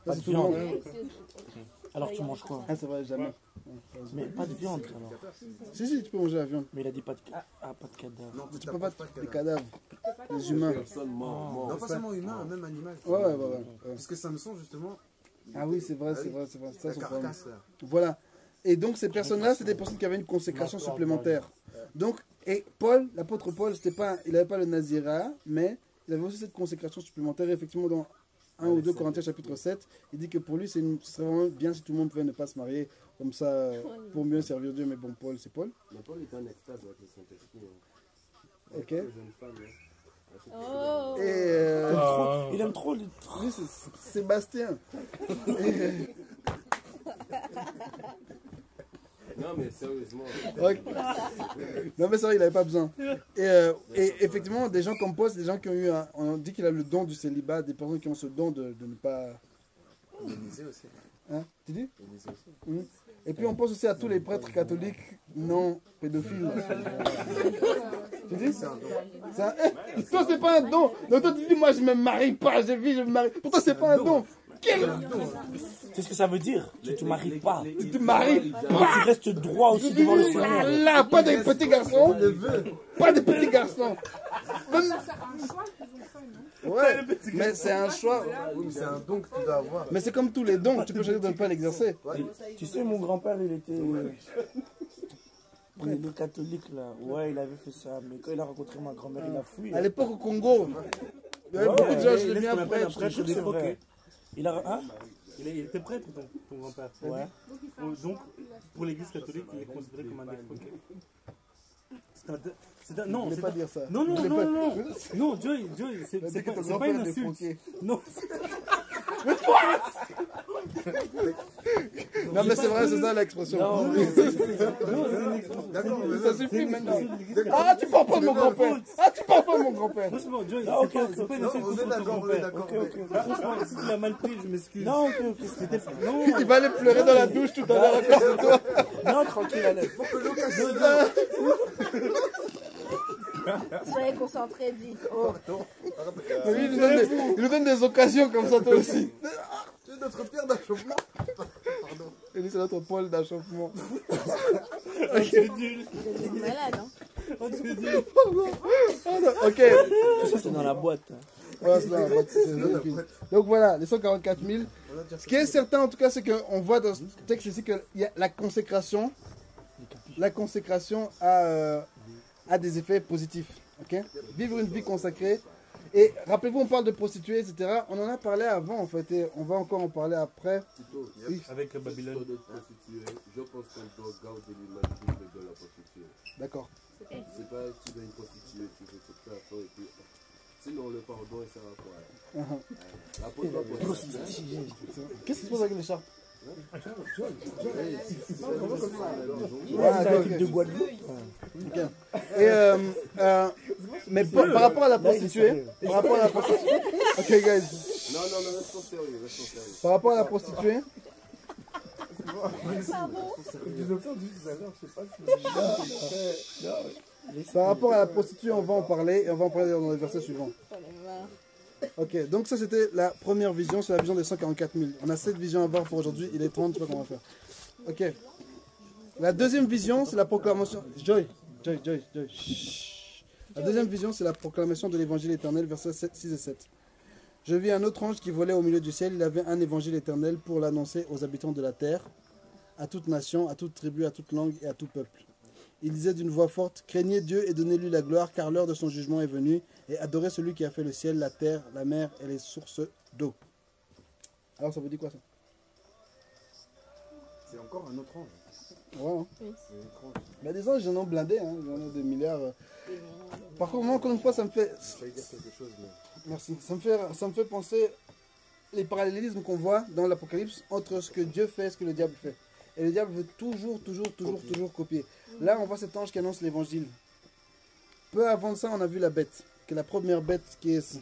Ça, c'est tout le monde. Alors, tu manges quoi? Ah, c'est vrai, jamais. Mais pas de viande alors. Si, tu peux manger la viande. Mais il a dit pas de cadavre. Non, Tu peux pas des cadavres. Les humains. Non, pas seulement humain, même animal. Ouais. Parce que Samson, justement. Ah oui, c'est vrai. Ça, La son problème. carcasse, là. Voilà. Et donc, ces personnes-là, c'est des personnes qui avaient une consécration supplémentaire. Donc, et Paul, l'apôtre Paul, il n'avait pas le Naziréa, mais il avait aussi cette consécration supplémentaire. Et effectivement, dans 1 ou 2 Corinthiens chapitre 7, il dit que pour lui, ce serait vraiment bien si tout le monde pouvait ne pas se marier, comme ça, pour mieux servir Dieu. Mais bon, Paul, c'est Paul. Mais Paul est en extase avec le Saint-Esprit. Ok. Jeune femme, Oh. Et Il aime trop les. lui, c'est Sébastien. Non, mais sérieusement. Ok. Non, mais c'est vrai, il n'avait pas besoin. Et effectivement, des gens comme Paul, c'est des gens qui ont eu. On dit qu'il a le don du célibat, des personnes qui ont ce don de ne pas. L'Élysée aussi. Hein? Tu dis? L'Élysée aussi. Et puis on pense aussi à tous les prêtres catholiques non pédophiles. Tu dis? Toi, c'est pas un don. Donc toi, tu dis, moi, je me marie pas, je me marie. Pour toi, c'est pas un don. Quel don? C'est ce que ça veut dire. Tu te maries pas. Tu te maries Mais tu restes droit aussi devant le Seigneur. Là, pas de petits garçons. Pas de petits garçons. Même- Ouais, mais c'est un choix. Oui, mais c'est un don que tu dois avoir. Mais c'est comme tous les dons, tu peux choisir de ne pas l'exercer. Tu sais, mon grand-père, il était. Il est catholique là. Ouais, il avait fait ça. Mais quand il a rencontré ma grand-mère, il a fui. À l'époque au Congo, il y avait beaucoup de gens, je l'ai mis après. prêtre défroqué. Il a. Hein? Il était prêtre, ton grand-père. Ouais. Donc, pour l'église catholique, il est considéré comme un défroqué. Non, Je voulais pas dire ça. Non, Je voulais pas- non, Joey, c'est pas une insulte. Non. Non, mais c'est vrai, c'est ça l'expression. Non, D'accord, Ça suffit maintenant. Ah, tu parles pas de mon grand-père. Ah, tu parles pas de mon grand-père. Franchement, Joy, Ah, ok, c'est pas une non, insulte on est contre ton d'accord, on est grand-père. d'accord. Franchement, si tu l'as mal pris, je m'excuse. non, ok, ok. C'était non. Il va aller pleurer dans la douche tout à l'heure à cause de toi. Non, tranquille, allez. Soyez concentrés, dit. Oh. Mais lui, il nous donne des occasions comme ça, toi aussi. Tu es notre pierre d'achoppement. Et lui, c'est notre poil d'achoppement. C'est malade, hein. Ok. Tout ça, c'est dans la boîte. Ouais, c'est là, donc voilà, les 144 000. Ce qui est certain en tout cas, c'est qu'on voit dans ce texte ici que y a la consécration a des effets positifs. Ok, vivre une vie consacrée. Et rappelez-vous, on parle de prostituées, etc. On en a parlé avant en fait, et on va encore en parler après. Oui, Avec Babylone. Je pense qu'on doit garder l'image biblique de la prostituée. d'accord. C'est pas tu veux une prostituée, tu veux te faire et puis. Sinon, le pardon, ça va quoi. La prostituée. Qu'est-ce qui se passe avec l'écharpe? Ouais, c'est un type de Guadeloupe. Ok. Et mais par rapport à la prostituée, par rapport à la prostituée, ok guys, Non, restons sérieux, restons sérieux. par rapport à la prostituée, par rapport à la prostituée, on va en parler et on va en parler dans les versets suivants. Ok, donc ça c'était la première vision, c'est la vision des 144 000. On a 7 visions à voir pour aujourd'hui, il est 30, je sais pas comment on va faire. Ok. La deuxième vision, c'est la proclamation. Joy. Chut. La deuxième vision, c'est la proclamation de l'évangile éternel, versets 6 et 7. Je vis un autre ange qui volait au milieu du ciel. Il avait un évangile éternel pour l'annoncer aux habitants de la terre, à toute nation, à toute tribu, à toute langue et à tout peuple. Il disait d'une voix forte, craignez Dieu et donnez-lui la gloire, car l'heure de son jugement est venue, et adorez celui qui a fait le ciel, la terre, la mer et les sources d'eau. Alors ça vous dit quoi ça? C'est encore un autre ange. Ouais, hein. Oui. C'est étrange. Mais des anges, ils en ont blindé, hein. Ils en ont des milliards. Par contre, moi, encore une fois, ça me fait... Je failli dire quelque chose, mais. Merci. Ça me fait penser les parallélismes qu'on voit dans l'Apocalypse entre ce que Dieu fait et ce que le diable fait. Et le diable veut toujours copier. Là, on voit cet ange qui annonce l'évangile. Peu avant ça, on a vu la bête. Qui est la première bête qui est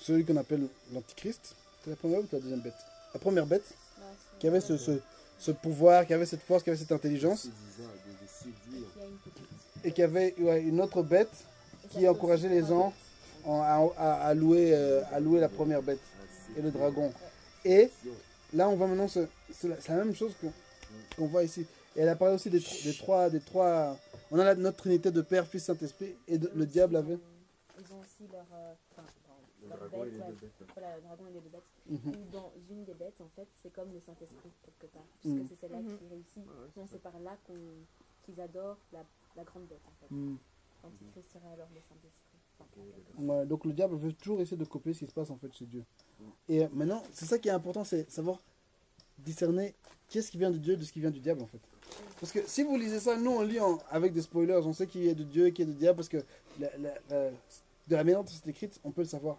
celui qu'on appelle l'Antichrist. C'était la première ou la deuxième bête? La première bête qui avait ce pouvoir, qui avait cette force, qui avait cette intelligence. Et qui avait une autre bête qui encourageait les gens à louer la première bête et le dragon. Et là, on voit maintenant, c'est la même chose qu'on voit ici. Et elle apparaît aussi des trois. On a notre trinité de Père, Fils, Saint-Esprit, et le diable avait. Ils ont aussi leur dragon et les bête, deux bêtes. voilà, le dragon et les deux bêtes. Mhm. Ou dans une des bêtes, en fait, c'est comme le Saint-Esprit, quelque part. Puisque Mhm. c'est celle-là qui réussit. Donc c'est par là qu'ils adorent la grande bête, en fait. Mhm. L'Antichrist serait alors le Saint-Esprit. Ouais, donc le diable veut toujours essayer de copier ce qui se passe en fait chez Dieu. Et maintenant, c'est ça qui est important, c'est savoir discerner qu'est-ce qui vient de Dieu de ce qui vient du diable en fait. Parce que si vous lisez ça, nous on lit avec des spoilers, on sait qui est de Dieu et qui est du diable parce que de la manière dont c'est écrit, on peut le savoir.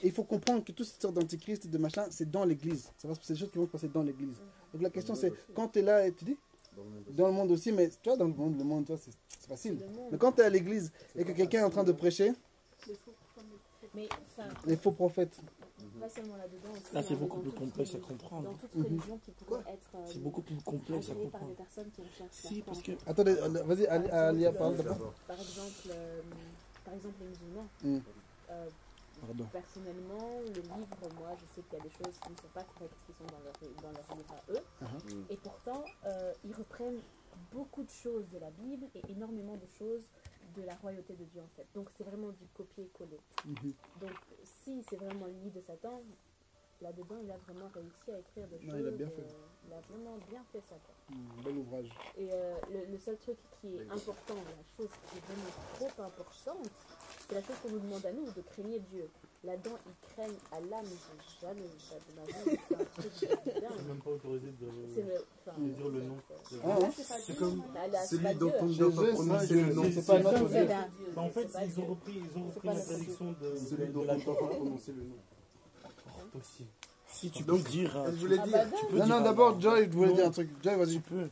Et il faut comprendre que toutes ces sortes d'antichrist et de machin, c'est dans l'église. C'est des choses qui vont se passer dans l'église. Donc la question c'est, quand tu es là et tu dis, dans le monde aussi, mais tu vois, dans le monde, tu vois, c'est facile. Mais quand tu es à l'église et que quelqu'un est en train de prêcher, Mais enfin, les faux prophètes, pas seulement là-dedans. aussi, Là, c'est dans- beaucoup dans plus toutes complexe les- à comprendre. Dans toute religion qui pourrait être C'est beaucoup plus complexe à agréée par des comprendre. personnes qui recherchent Si, la parce foi. que attendez, vas-y, Alia parle d'abord. Par exemple, les musulmans. Mm. euh, Pardon. Personnellement, le livre, moi, je sais qu'il y a des choses qui ne sont pas correctes qui sont dans leur livre à eux. Et pourtant, ils reprennent beaucoup de choses de la Bible et énormément de choses de la royauté de Dieu, en fait. Donc, c'est vraiment du copier-coller. Mhm. Donc, si c'est vraiment le lit de Satan, là-dedans, il a vraiment réussi à écrire des Non, choses. il a bien fait. Il a vraiment bien fait ça, quoi. Bel ouvrage. Et le seul truc qui est important, la chose qui est vraiment trop importante, c'est la chose qu'on nous demande à nous, de craigner Dieu. Là-dedans, ils craignent Allah, mais j'ai jamais vu ça de ma vie. C'est un truc de C'est dingue. même pas autorisé C'est le... enfin, de dire le nom. Ah, ouais. c'est comme Allah, c'est celui pas dont Dieu. on ne Jésus, doit pas prononcer le nom. c'est pas notre C'est Dieu. pas Dieu. Bah, en fait, C'est pas ils ont Dieu. repris pas la traduction Celui de dont la on ne doit pas Torah. prononcer le nom. Donc si. Si tu peux dire. Je voulais Ah dire. bah tu peux Non, dire non, d'abord, Allah. Joy voulait Non. dire un truc. Joy, Tu vas-y. peux.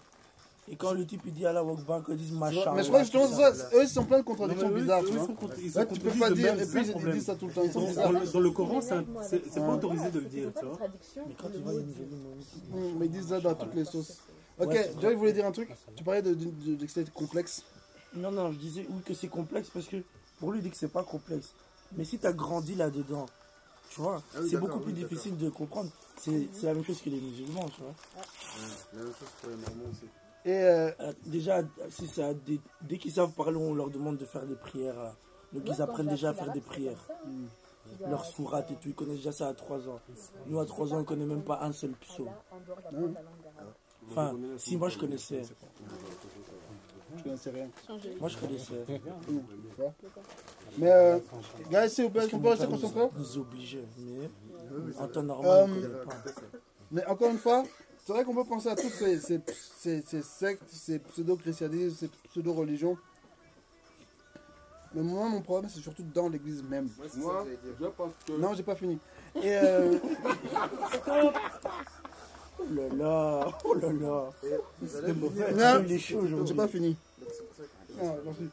Et quand le type il dit Allah Akbar, qu'ils disent Tu machin. vois, mais je crois que justement, ça, eux, ils sont plein de Non, mais contradictions eux, bizarres, eux, tu ils vois. sont contre- ils Là, sont tu peux contredisent pas eux-mêmes, dire, et c'est puis ça le ils problème. disent ça tout le temps, ils sont Dans bizarres. dans le Coran, c'est Ouais. pas autorisé de le dire, tu vois. Mais quand il va, il y a une jolie Mais ils disent ça dans toutes les sauces. Ok, Ouais, c'est vrai. Joy voulait dire un truc. Tu parlais de que c'était complexe. Non, non, je disais oui que c'est complexe parce que pour lui, il dit que c'est pas complexe. Mais si tu as grandi là-dedans, tu vois, Ah oui, c'est d'accord, beaucoup plus oui, difficile de comprendre. C'est la même chose que les musulmans, tu vois. La même chose pour les Mormons aussi. Et Déjà, si ça, dès qu'ils savent parler, on leur demande de faire des prières. Donc ils apprennent déjà à faire des prières. Leur sourate et tout, ils connaissent déjà ça à 3 ans. Nous, à 3 ans, on ne connaît même pas un seul psaume. Enfin, si moi je connaissais. je connaissais rien. Moi je connaissais. Mais, guys, s'il vous plaît, est-ce qu'on peut rester concentré? Nous obliger, mais en temps normal, on ne connaît pas. Mais encore une fois, c'est vrai qu'on peut penser à toutes ces sectes, ces pseudo-christianismes, ces pseudo-religions. Mais moi, mon problème, c'est surtout dans l'église même. Moi, je pense que. Non, j'ai pas fini. Et Oh là là, oh là là. C'était mauvais. Non. Il est chaud j'ai aujourd'hui. pas fini. Non, j'en suis.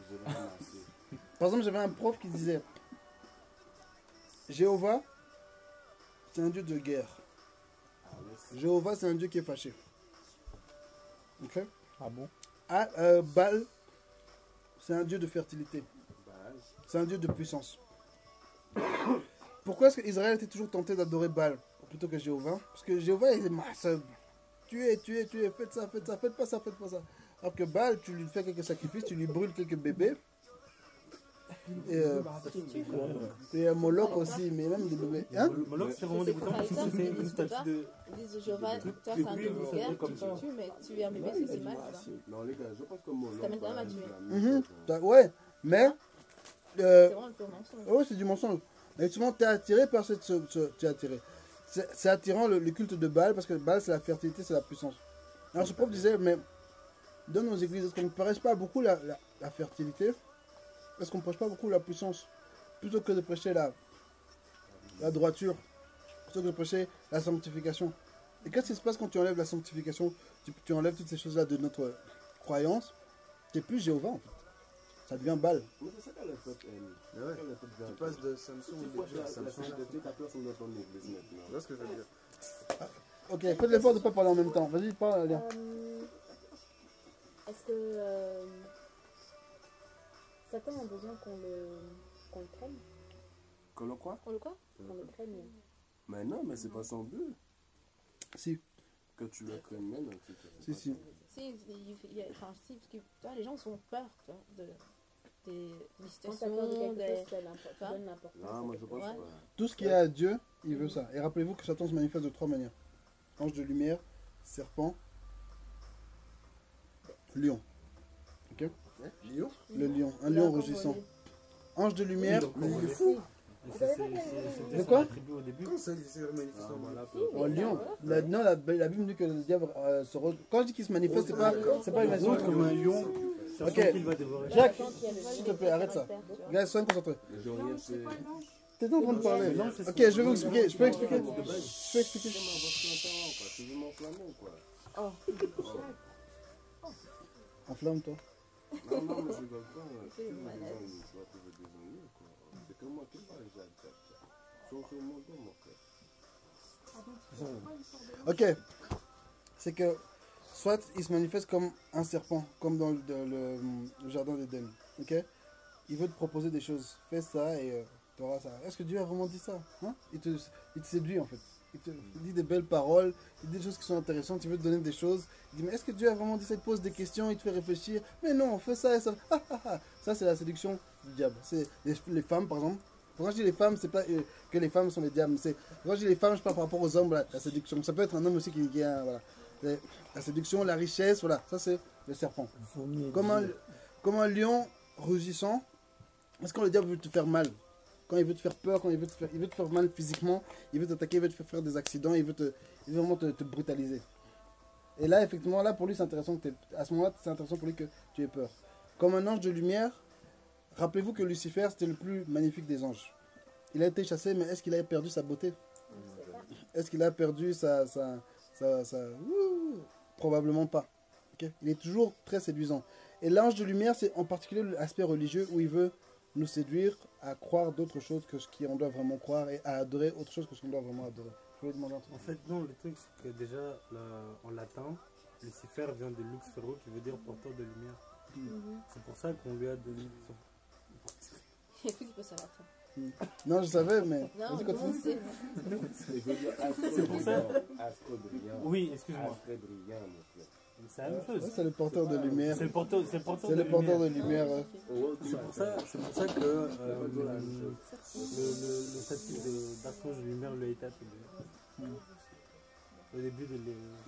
Par exemple, j'avais un prof qui disait Jéhovah, c'est un dieu de guerre. Jéhovah, c'est un dieu qui est fâché. Ok? Ah bon? Baal, c'est un dieu de fertilité. C'est un dieu de puissance. Pourquoi est-ce qu'Israël était toujours tenté d'adorer Baal plutôt que Jéhovah? Parce que Jéhovah, il est masseux. Tuez, faites ça, faites pas ça, faites pas ça. Alors que Baal, tu lui fais quelques sacrifices, tu lui brûles quelques bébés. Et Moloch aussi, mais même des bébés. Hein? Moloch, c'est vraiment dégoûtant parce que c'est une statue de. Ils disent Jéhovah, toi c'est un dieu de guerre, tu tues, mais tuer un bébé c'est mal. Non, les gars, je pense que moi. Ça t'amène quand même à tuer. Ouais, mais. C'est vraiment un pur mensonge. Oui, c'est du mensonge. Mais justement, tu es attiré par cette. Tu es attiré. C'est attirant le culte de Baal parce que Baal, c'est la fertilité, c'est la puissance. Alors, ce prof disait, mais dans nos églises, est-ce qu'on ne prêche pas beaucoup la fertilité? Est-ce qu'on ne prêche pas beaucoup la puissance? Plutôt que de prêcher la droiture, plutôt que de prêcher la sanctification. Et qu'est-ce qui se passe quand tu enlèves la sanctification? Tu enlèves toutes ces choses-là de notre croyance. Tu n'es plus Jéhovah en fait. Ça devient Baal. Mais c'est ça qu'elle a fait, elle. Ouais. Tu passes de Samsung C'est ou quoi de la Samsung. sainteté, ta personne dans ton église maintenant. Tu vois ce que je veux dire? Ok, faites l'effort de ne pas parler en même temps. Vas-y, parle, Léa. Est-ce que Satan a besoin qu'on le craigne? Que le quoi? On le quoi? Qu'on le craigne. Mais non, mais c'est pas son but. Si, Que tu le craignes maintenant. si. Si, enfin, si, parce que tu vois, les gens ont peur tu vois, des Quand t'as peur de situations, quelque chose, des... tu donnes l'importance. Non, moi je pense Ouais. pas. Tout ce qui est à Dieu, il veut ça. Et rappelez-vous que Satan se manifeste de 3 manières. Ange de lumière, serpent, lion. Ok? Lyon? Le lion, un lion rugissant. Ange de lumière, Mais il est fou! De quoi? Attribué au début. Comment ça, il s'est manifesté en Voilà, oh, lion. Non, la Bible dit que le diable se Quand je dis qu'il se manifeste, c'est pas une Par façon. contre, comme un lion, sachant Ok. qu'il va dévorer. Jacques, Quand il y a le s'il te plaît, arrête ça. Gars, sois concentré. Mais je rien, c'est. T'es en train de parler. Non, c'est Ok, je vais vous expliquer. Je peux expliquer. Je peux expliquer. Tu veux m'enflammer, quoi. Enflamme-toi. Non, non, mais je rigole pas. Si les gens, ils doivent trouver des ennuis, quoi. C'est que moi qui parle, j'adapte. Sur mon dos, mon frère. Ok. C'est que soit il se manifeste comme un serpent, comme dans le jardin d'Éden. Ok. Il veut te proposer des choses. Fais ça et tu auras ça. Est-ce que Dieu a vraiment dit ça? Hein? Il te séduit en fait. Il te dit des belles paroles, il dit des choses qui sont intéressantes, il veut te donner des choses. Il dit, mais est-ce que Dieu a vraiment dit ça? Il te pose des questions, il te fait réfléchir. Mais non, fais ça et ça. Ah, ah, ah. Ça, c'est la séduction du diable. C'est les femmes, par exemple. Quand je dis les femmes, c'est pas que les femmes sont les diables. Quand je dis les femmes, je parle par rapport aux hommes, voilà, la séduction. Ça peut être un homme aussi qui a, voilà. La séduction, la richesse, voilà. Ça, c'est le serpent. Comme un lion rugissant. Est-ce que le diable veut te faire mal? Quand il veut te faire peur, quand il veut te faire mal physiquement, il veut t'attaquer, il veut te faire des accidents, il veut vraiment te brutaliser. Et là, effectivement, là, pour lui, c'est intéressant à ce moment-là, c'est intéressant pour lui que tu aies peur. Comme un ange de lumière, rappelez-vous que Lucifer, c'était le plus magnifique des anges. Il a été chassé, mais est-ce qu'il a perdu sa beauté? est-ce qu'il a perdu probablement pas. Ok. Il est toujours très séduisant. Et l'ange de lumière, c'est en particulier l'aspect religieux où il veut nous séduire à croire d'autres choses que ce qu'on doit vraiment croire et à adorer autre chose que ce qu'on doit vraiment adorer. Je voulais demander un truc. En fait, non, le truc, c'est que déjà, en latin, Lucifer vient de Lux Ferro, qui veut dire porteur de lumière. C'est pour ça qu'on lui a donné son. Il y a tout qui peut savoir ça. Non, je savais, mais. Non, Vas-y, tout le monde continue. sait. C'est pour ça. Astre brillant. Oui, excuse-moi. Astre brillant, mon frère. C'est la même chose. Ouais, c'est le porteur de lumière. C'est le porteur, c'est le porteur C'est de le porteur de lumière. lumière. C'est pour ça que le statut d'archange de lumière lui a été attribué. Au début de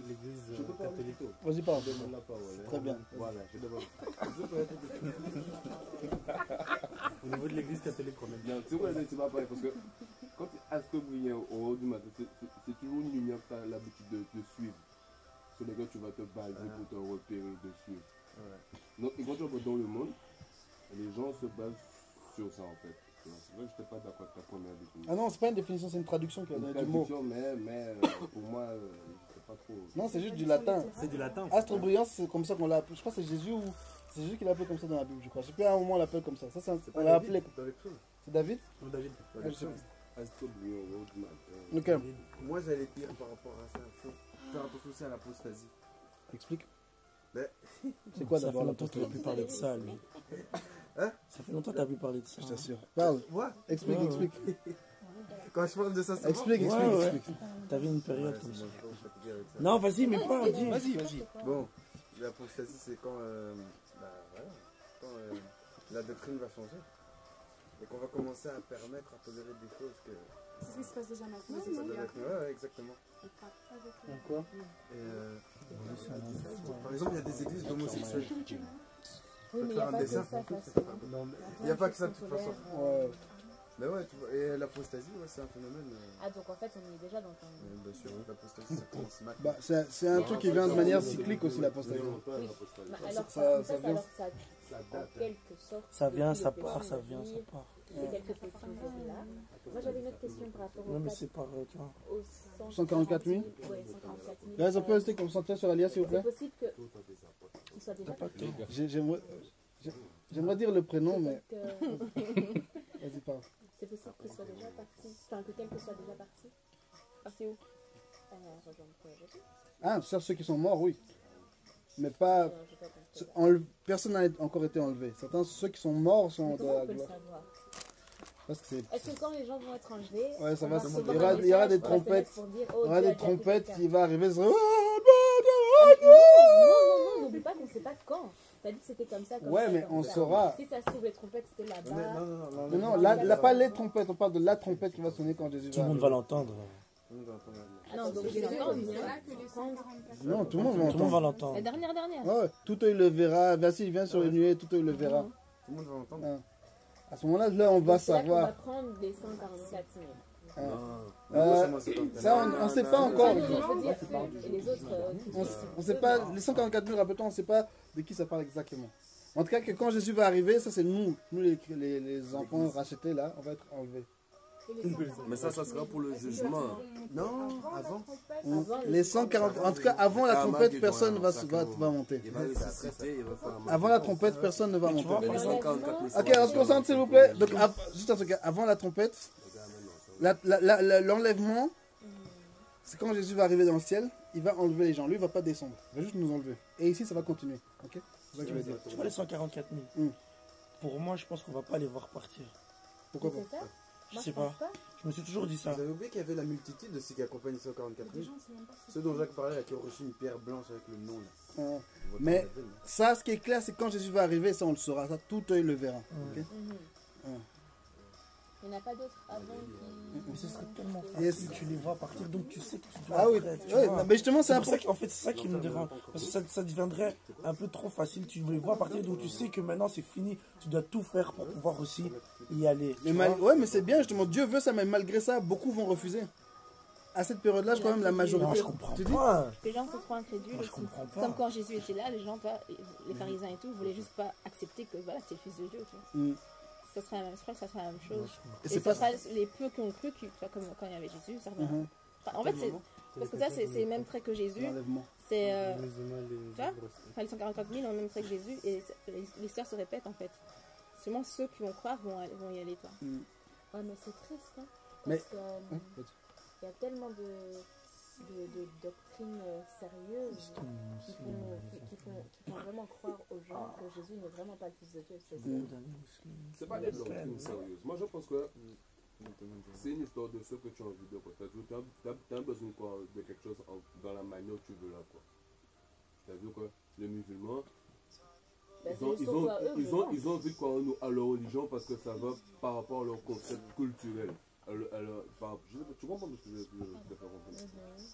l'église catholique. Vas-y, parle. Demande la parole. Très bien. Voilà, je demande. Au niveau de l'église catholique, quand même. Non, tu vois, tu vas parler parce que quand tu es astre brillant au haut du matin, c'est toujours une lumière que tu as l'habitude de suivre. Sur lesquelles tu vas te baser pour te repérer, de suivre. Donc, et quand tu vas dans le monde, les gens se basent sur ça en fait. C'est vrai que je n'étais pas d'accord avec ta première définition. Ah non, c'est pas une définition, c'est une traduction qui a Une donné du mot. traduction, mais pour moi, j'étais pas trop. Non, c'est juste du latin. C'est du latin. Astre brillant, c'est comme ça qu'on l'a appelé. Je crois que c'est Jésus ou. C'est Jésus qui l'a appelé comme ça dans la Bible, je crois. Je sais plus à un moment on l'appelle comme ça. Ça, on l'a appelé. Dans les psaumes. C'est David. Non, David. Ah, je sais pas. Astre brillant au haut du matin. Ok, Moi, j'allais dire par rapport à ça, faut faire attention aussi à l'apostasie. explique. Mais- C'est quoi Ça fait d'abord longtemps qu'il a pu parler de ça, lui. Hein? Ça fait longtemps qu'il a pu parler de ça. Je t'assure. Parle. Moi, Explique, Ouais, explique. quand je parle de ça, c'est Explique, Ouais, explique, ouais. explique. T'avais une période comme ça. bon. Fatigué avec ça. Non, vas-y, mais parle, dis. Vas-y, vas-y. Bon, l'apostasie, c'est quand, quand la doctrine va changer. Et qu'on va commencer à permettre, à tolérer des choses que... C'est ce qui se passe déjà maintenant. ça doit être- ouais, exactement. Quoi Et, par exemple, il y a des églises d'homosexuels. Oui, mais il n'y faire a un pas que dessin. ça, de toute façon. Non, mais Il n'y a pas que ça de toute façon. Ouais. Mais ouais, tu vois, et l'apostasie, ouais, c'est un phénomène. Ah, donc en fait, on est déjà dans un. Bien sûr, l'apostasie, ça commence mal. Bah, c'est un truc qui vient de manière cyclique aussi, l'apostasie. Bah, alors, Ça- ça, ça vient. alors, ça, en quelque sorte. Ça vient, depuis ça le péché part, ça vient, ça d'Adir, part. C'est quelques petits choses là. Moi, j'avais une autre question par rapport Non, mais au c'est pareil, tu vois. 144 000. Ouais, 144 000. Là, on peut rester concentré sur l'Alliance, s'il vous C'est plaît. possible qu'il soit déjà parti. J'aimerais dire le prénom, mais. Que- Vas-y, parle. C'est possible qu'il soit déjà parti. Enfin, que quelqu'un soit déjà parti. Parti où Rejoindre Jésus. Ah, sur ceux qui sont morts, oui. Mais pas. Non, j'ai pas compris. Personne n'a encore été enlevé. Certains, ceux qui sont morts sont Mais de comment la on peut le gloire. savoir Parce que c'est. Est-ce que quand les gens vont être enlevés, Ouais, ça on va, recevoir il y aura- un il y aura message des par SMS trompettes. pour dire, Il oh, y aura Dieu a des déjà pris trompettes quelqu'un. qui vont arriver. Non, non, n'oublie pas qu'on ne sait pas quand. T'as dit que c'était comme ça. Comme Ouais, ça, mais comme on ça. saura. Si ça se trouve, les trompettes c'était là-bas. Mais non, là, pas les trompettes, on parle de la trompette qui va sonner quand Jésus Tout va le monde va arriver. l'entendre. Non, donc Jésus, c'est encore il une vient. Non, tout le monde va Tout le monde va entendre. l'entendre. La dernière. Ouais, tout œil le verra. Vas-y, il vient sur les nuées, tout œil le verra. Tout le monde va entendre. À ce moment-là, là, on va Donc, c'est là qu'on va savoir. prendre les 144 000. Ça, on ne sait pas encore. Non, je veux dire, et les autres. On sait pas, les 144 000, rappelle-toi, on ne sait pas de qui ça parle exactement. En tout cas, que quand Jésus va arriver, ça c'est nous les enfants rachetés là, on va être enlevés. Mais ça sera pour le jugement. Non, avant. Les 140, en tout cas, avant la trompette, personne ne va monter. Il va ressusciter, il va faire un Avant la trompette, personne ne va monter. vois, Les 144 000. Ok, on se concentre s'il vous plaît. Donc, juste un truc, avant la trompette, l'enlèvement, c'est quand Jésus va arriver dans le ciel, il va enlever les gens. Lui, il ne va pas descendre, il va juste nous enlever. Et ici, ça va continuer. Ok, c'est ça que je veux dire. Tu vois les 144 000 Mm. Pour moi, je pense qu'on va pas les voir partir. Pourquoi pas? C'est ça? Je Moi, sais pense pas. Je me suis toujours dit ça. Vous avez oublié qu'il y avait la multitude de ceux qui accompagnent les 144 000. Ceux dont Jacques parlait, là, qui ont reçu une pierre blanche avec le nom. Là. Euh, On va Mais t'enlever, là. ça, ce qui est clair, c'est que quand Jésus va arriver, ça on le saura, ça tout œil le verra. Ok. Il n'y en a pas d'autres avant qui. Mais ce serait tellement Yes. facile. Tu les vois partir, donc tu sais que tu dois Ah oui, après, tu ouais, vois. mais justement, c'est C'est pour ça important. qu'en fait, c'est ça qui me dérange. Parce que ça deviendrait un peu trop facile. Tu les vois partir, donc tu sais que maintenant c'est fini. Tu dois tout faire pour pouvoir aussi y aller. Mais tu mal- vois. ouais, mais c'est bien, justement, Dieu veut ça, mais malgré ça, beaucoup vont refuser. À cette période-là, je crois même la Non, majorité. je comprends Tu dis pas. Les gens sont trop incrédules. Moi, je aussi. comprends pas. Comme quand Jésus était là, les gens, les pharisiens et tout, voulaient juste pas accepter que voilà, c'est le fils de Dieu. Tu vois. Mm. Ça serait la même, je crois que ça serait la même chose. Et Et c'est ça pas. sera les peu qui ont cru, tu vois, comme quand il y avait Jésus, ça revient Mhm. En fait, c'est parce que ça, c'est les mêmes traits que Jésus. L'enlèvement. C'est. Les musulmans, les tu vois hébreux, Enfin, les 144 000 ont le même trait que Jésus et l'histoire se répète en fait. Seulement ceux qui vont croire vont y aller, toi. Ouais, mais c'est triste, hein. Mais- Parce que il y a tellement de doctrines sérieuses qui font vraiment croire aux gens que Jésus n'est vraiment pas le Fils de Dieu. C'est pas des doctrines sérieuses. Moi, je pense que c'est une histoire de ce que tu as envie de quoi. Tu as besoin quoi, de quelque chose dans la manière où tu veux là. Tu as vu que les musulmans, ils ont envie de croire à leur religion parce que ça va par rapport à leur concept culturel. Tu comprends ce que je veux faire comprendre.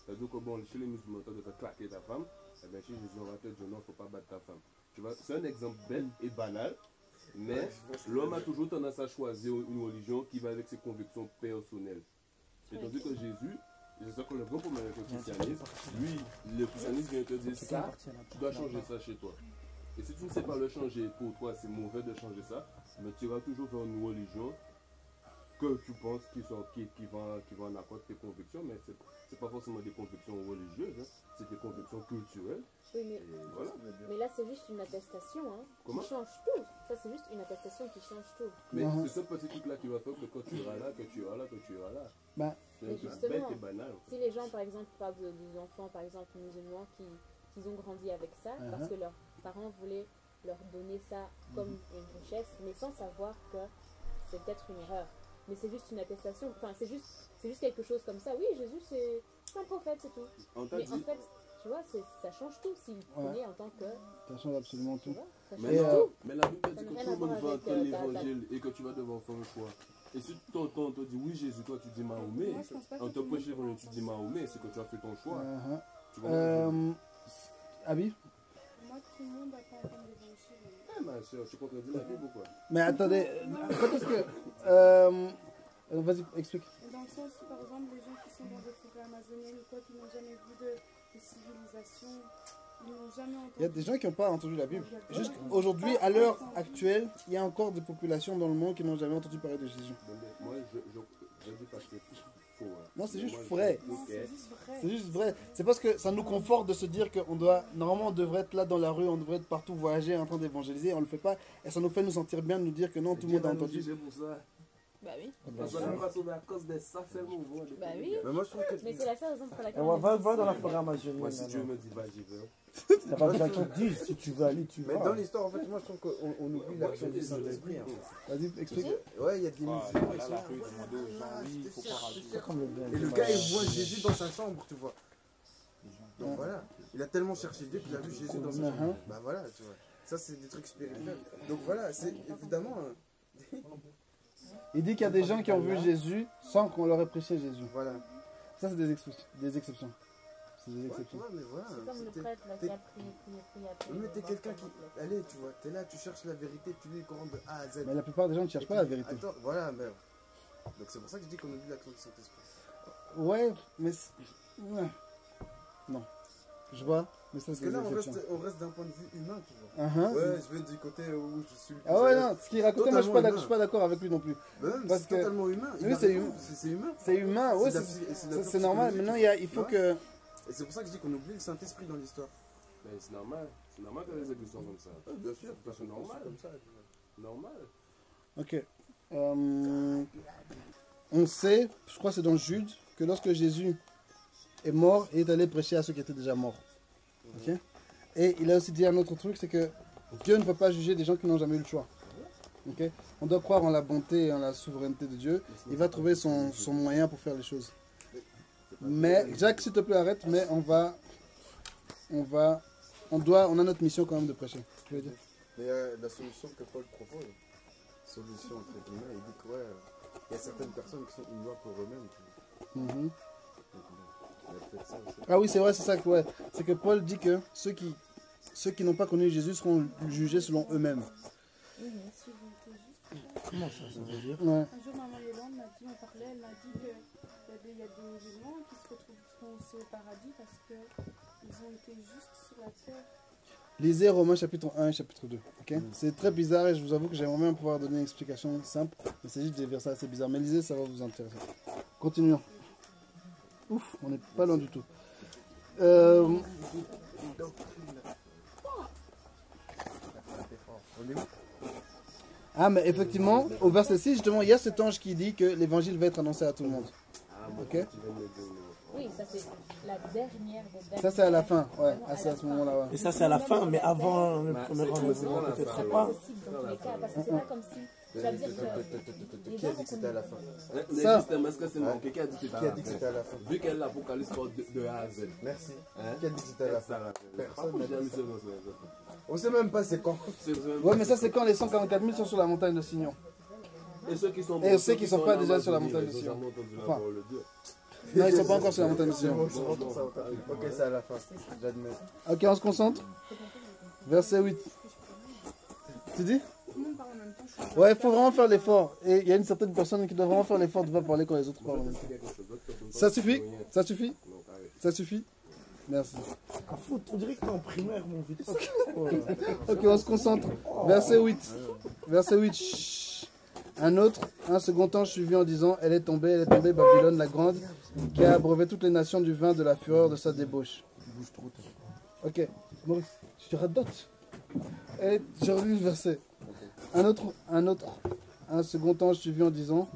C'est-à-dire que bon, chez les musulmans, tu dois claquer ta femme, et bien chez Jésus, on va te dire non, il ne faut pas battre ta femme. Tu vois, c'est un exemple bête et banal, mais l'homme a toujours tendance à choisir une religion qui va avec ses convictions personnelles. Et tandis que Jésus, c'est ça qu'on a grand problème avec le christianisme, lui, le christianisme vient te dire ça, tu dois changer ça chez toi. Et si tu ne sais pas le changer pour toi, c'est mauvais de changer ça, mais tu iras toujours vers une religion que tu penses qui va en accord avec tes convictions, mais c'est pas forcément des convictions religieuses, hein, c'est des convictions culturelles. Oui, mais, voilà. Mais là, c'est juste une attestation, hein, Comment? qui change tout. Ça, c'est juste une attestation qui change tout. Mais c'est ce petit truc-là qui va faire que quand tu iras là, que tu iras là, que tu iras là. Bah, c'est mais un truc justement, bête et banal. Si les gens, par exemple, parlent des enfants, par exemple, musulmans, qui ont grandi avec ça, parce que leurs parents voulaient leur donner ça comme une richesse, mais sans savoir que c'est peut-être une erreur. Mais c'est juste une attestation, enfin c'est juste quelque chose comme ça. Oui, Jésus c'est un prophète, c'est tout. Mais en fait, tu vois, ça change tout s'il prenait en tant que... Ça change absolument tout. Mais la Bible dit que tout le monde va entendre l'évangile et que tu vas devoir faire un choix. Et si ton te dit oui Jésus, toi tu dis Mahomet, on te prêche l'évangile, tu dis Mahomet, c'est que tu as fait ton choix. Tu comprends? Abi? Moi, tout le monde n'a pas entendre l'évangile. Ma soeur, tu contredis la Bible ou quoi? Mais attendez, quand est-ce que... vas-y, explique. Dans le sens où, par exemple, les gens qui sont dans des forêts amazoniennes ou quoi, qui n'ont jamais vu de civilisation, ils n'ont jamais entendu... Il y a des gens qui n'ont pas entendu la Bible. Juste aujourd'hui, à l'heure actuelle, il y a encore des populations dans le monde qui n'ont jamais entendu parler de Jésus. Moi, je dis pas que c'est faux. Non, c'est juste vrai. C'est juste vrai. C'est juste vrai. C'est parce que ça nous conforte de se dire qu'on doit... Normalement, on devrait être là dans la rue, on devrait être partout voyager en train d'évangéliser. On le fait pas. Et ça nous fait nous sentir bien, de nous dire que non, tout le monde a entendu. Bah oui. Bah oui. Mais moi je trouve que. Mais c'est la seule raison pour laquelle... On va dans la forêt amazonienne. Moi, si Dieu me dit va, j'y vais. T'as pas besoin qu'ils te disent, si tu veux aller, tu Mais vas. dans l'histoire, en fait, moi je trouve qu'on oublie l'action du Saint-Esprit. Vas-y, explique. Ouais, il y a des musulmans qui sont. Et le gars, il voit Jésus dans sa chambre, tu vois. Donc voilà. Il a tellement cherché Dieu qu'il a vu Jésus dans sa chambre. Bah voilà, tu vois. Ça, c'est des trucs spirituels. Donc voilà, c'est évidemment. Il dit qu'il y a des gens qui ont vu Jésus sans qu'on leur ait prêché Jésus. Voilà. Ça, c'est des exceptions. C'est des exceptions. Mais voilà. C'est comme le prêtre là, qui a prié. Mais t'es quelqu'un qui. Allez, tu vois, t'es là, tu cherches la vérité, tu lis le Coran de A à Z. Mais la plupart des gens ne cherchent pas la vérité. Attends, voilà, mais. Donc c'est pour ça que je dis qu'on oublie l'action du Saint-Esprit. Ouais, mais... Ouais. Non. Je vois, mais ça, Parce c'est que des là, exceptions. on reste d'un point de vue humain, tu vois. Ouais, je vais du côté où je suis. Ah ouais, non, ce qu'il racontait, moi, je suis pas d'accord avec lui non plus. Parce que c'est totalement humain. Oui, c'est humain. C'est humain. C'est humain, ouais, c'est normal. Maintenant, il faut que... Et c'est pour ça que je dis qu'on oublie le Saint-Esprit dans l'histoire. Mais c'est normal. C'est normal que les églises soient comme ça. Bien sûr, c'est normal. comme ça. Normal. Ok. On sait, je crois que c'est dans Jude, que lorsque Jésus est mort, il est allé prêcher à ceux qui étaient déjà morts. Ok. Et il a aussi dit un autre truc, c'est que Dieu ne peut pas juger des gens qui n'ont jamais eu le choix. Ok. On doit croire en la bonté et en la souveraineté de Dieu. Il va trouver son moyen pour faire les choses. Mais, Jacques, s'il te plaît, arrête, mais on a notre mission quand même de prêcher. Tu veux dire? Mais la solution que Paul propose, solution entre guillemets, il dit que ouais, il y a certaines personnes qui sont une loi pour eux-mêmes. Ah oui, c'est vrai, c'est ça que ouais. C'est que Paul dit que ceux qui n'ont pas connu Jésus seront jugés selon eux-mêmes. Comment ça veut dire? Ouais. Un jour, maman Yolande m'a dit, elle m'a dit qu'il y a des musulmans qui se retrouvent aussi au paradis parce qu'ils ont été justes sur la terre. Lisez Romains chapitre 1 et chapitre 2. Okay? C'est très bizarre et je vous avoue que j'aimerais bien pouvoir donner une explication simple. Mais c'est juste des versets assez bizarres. Mais lisez, ça va vous intéresser. Continuons. Ouf, on n'est pas loin du tout. Ah, mais effectivement, au verset 6, justement, il y a cet ange qui dit que l'évangile va être annoncé à tout le monde. Ok? Oui, ça c'est la dernière des dernières. Ça, c'est à la fin, ouais, c'est à ce moment-là. Ouais. Et ça, c'est à la fin, mais avant le premier rendez-vous, peut-être C'est pas. possible dans tous les cas, parce que c'est pas comme si. Je veux dire que. Les Qui a gens dit que c'était à la fin? Ça. Est-ce que c'est manqué? Qui a dit que c'était Qui a dit que c'était à la fin? Vu qu'elle l'Apocalypse parle de A à Z. Merci. Hein? Qui a dit que c'était à la fin? Personne n'a dit. Personne. On sait même pas c'est quand. Ouais, mais ça, c'est quand les 144 000 sont sur la montagne de Sion. Et ceux qui sont pas déjà sur la montagne de Sion. Enfin, non, ils sont pas encore sur la montagne de Sion. Ok, c'est à la fin. J'admets. Ok, on se concentre. Verset 8. Tu dis? Tout le monde parle en même temps. Je suis Ouais, il faut vraiment faire l'effort. Et il y a une certaine personne qui doit vraiment faire l'effort de ne pas parler quand les autres parlent en même temps. Ça suffit? Ça suffit? Ça suffit? Merci. Ah, fou, on dirait que t'es en primaire, mon vieux. Ok, on se concentre. Verset 8. Verset 8. Chut. Un second ange suivi en disant, elle est tombée, Babylone la grande, qui a abreuvé toutes les nations du vin de la fureur de sa débauche. Ok, Maurice, tu te radotes. Et je relis le verset. Un second ange suivi en disant,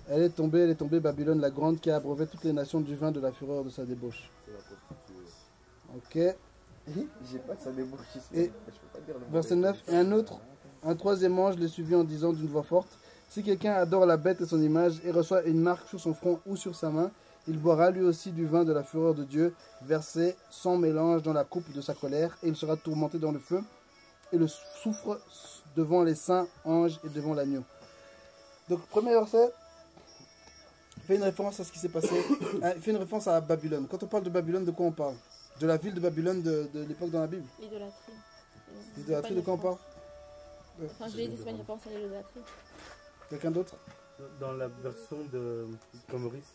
elle est tombée, Babylone la grande, qui a abreuvé toutes les nations du vin de la fureur de sa débauche. Ok. J'ai pas que ça débouche ici. Et Je peux pas dire le mot. verset 9. Et un troisième ange les suivit en disant d'une voix forte, si quelqu'un adore la bête et son image et reçoit une marque sur son front ou sur sa main, il boira lui aussi du vin de la fureur de Dieu, versé sans mélange dans la coupe de sa colère, et il sera tourmenté dans le feu et le soufre devant les saints anges et devant l'agneau. Donc, premier verset fait une référence à ce qui s'est passé, fait une référence à Babylone. Quand on parle de Babylone, de quoi on parle? De la ville de Babylone de l'époque dans la Bible. L'idolâtrie. L'idolâtrie, de quoi on parle? Enfin, je l'ai dit, c'est pas une réponse à l'idolâtrie. Quelqu'un d'autre? Dans la version de Maurice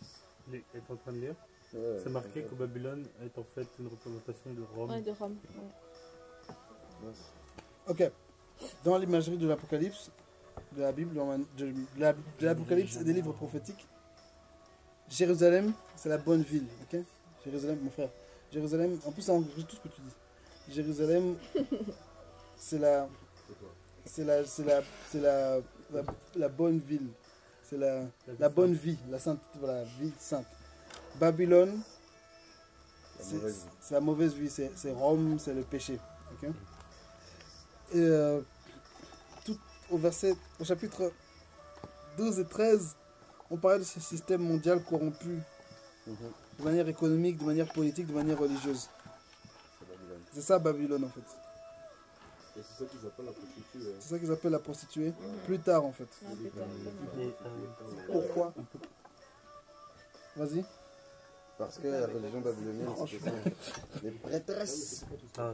est en train de lire, c'est marqué que Babylone est en fait une représentation de Rome. Ouais, de Rome. Ouais. Ok. Dans l'imagerie de l'Apocalypse, de la Bible, de l'Apocalypse et des livres prophétiques, Jérusalem, c'est la bonne ville. Ok? Jérusalem, mon frère. Jérusalem, en plus, ça engage tout ce que tu dis. Jérusalem, c'est la bonne ville. C'est la bonne vie, la sainte, voilà, vie sainte. Babylone, c'est la mauvaise vie, c'est Rome, c'est le péché. Okay? Et tout au chapitre 12 et 13, on parlait de ce système mondial corrompu de manière économique, de manière politique, de manière religieuse. C'est ça Babylone en fait. Et c'est ça qu'ils appellent la prostituée. C'est ça qu'ils appellent la prostituée. Plus tard en fait. Pourquoi? Vas-y. Parce que la religion babylonienne, c'était ça. Les prêtresses. Ah,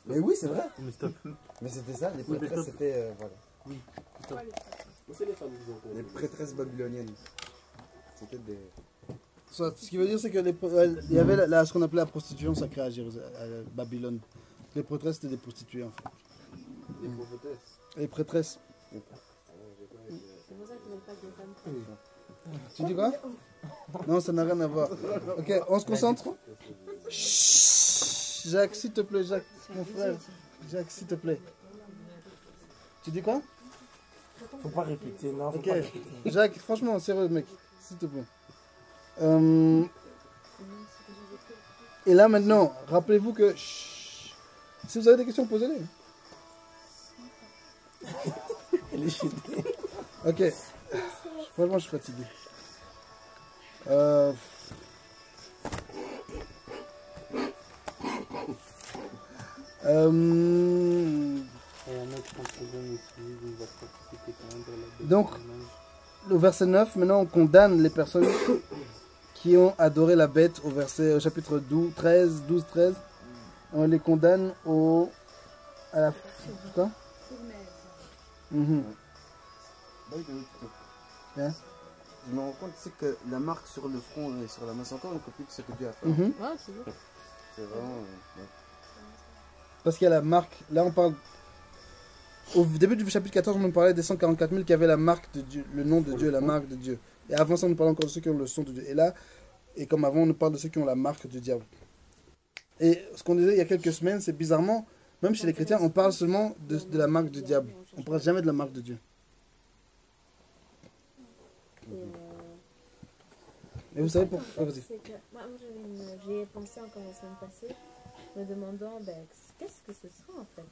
Mais oui, c'est vrai. mais stop. Mais c'était ça, les prêtresses, c'était. Voilà. C'est les femmes qui ont Les prêtresses babyloniennes. C'était des. Soit, ce qui veut dire c'est que il y avait ce qu'on appelait la prostitution sacrée à Babylone. Les prêtresses c'était des prostituées en fait. Les prophétesses. Les prêtresses. C'est pour ça qu'ils veulent pas que les femmes. Tu dis quoi? Non, ça n'a rien à voir. Ok, on se concentre. Chut, Jacques, s'il te plaît, Jacques, mon frère. Jacques, s'il te plaît. Tu dis quoi? Faut pas répéter, non. Faut Ok, pas répéter. Jacques, franchement, sérieux, mec, s'il te plaît. Et là maintenant, rappelez-vous que chut, si vous avez des questions, posez-les. Elle est chétée. Ok, franchement, je suis fatigué. Et un autre contre-donne aussi, il va participer quand même dans la Donc, le verset 9, maintenant on condamne les personnes qui ont adoré la bête au chapitre 12, 13. On les condamne à la... Quoi? Mhm. Hein? Je me rends compte c'est que la marque sur le front et sur la main, c'est encore une copie de ce que Dieu a fait. Mhm. Ouais, c'est vrai. C'est vraiment. Parce qu'il y a la marque, là on parle... Au début du chapitre 14, on nous parlait des 144 000 qui avaient la marque de Dieu, le nom de Dieu, la marque de Dieu. Et avant ça, on nous parlait encore de ceux qui ont le son de Dieu. Et là, Et comme avant, on nous parle de ceux qui ont la marque du diable. Et ce qu'on disait il y a quelques semaines, c'est bizarrement, même chez les chrétiens, on parle seulement de la marque du diable. On ne parle jamais de la marque de Dieu. Et vous savez pourquoi? Vas-y. Moi, j'ai pensé encore la semaine passée, me demandant qu'est-ce que ce sera en fait.